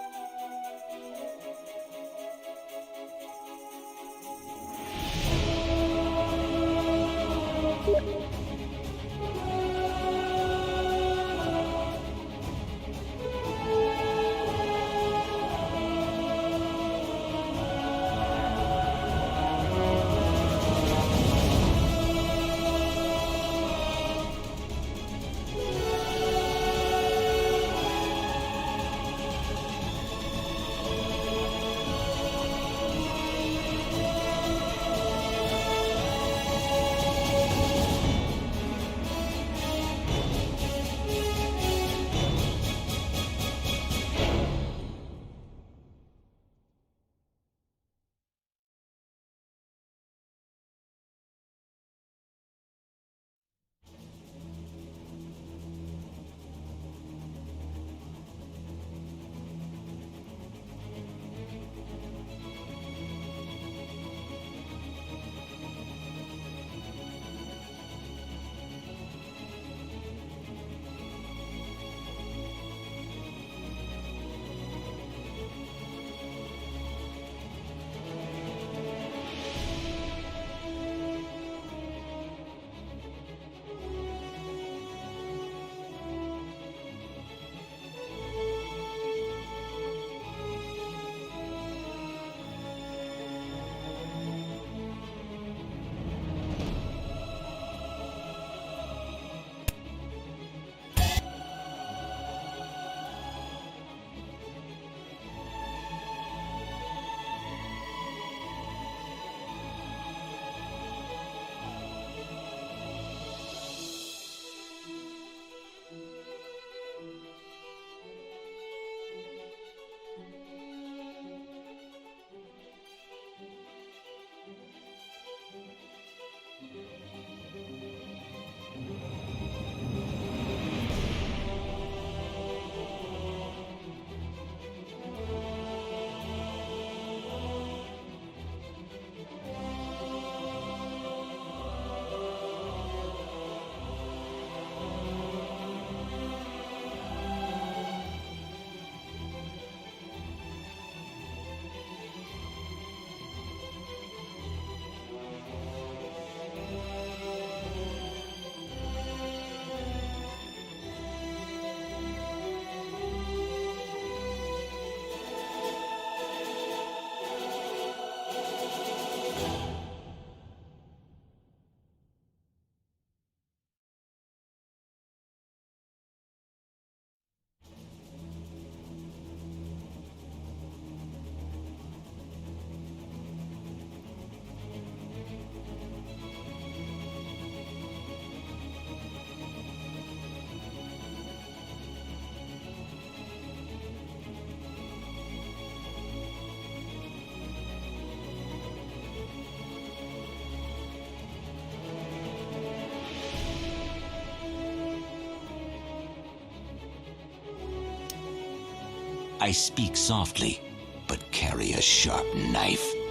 I speak softly, but carry a sharp knife.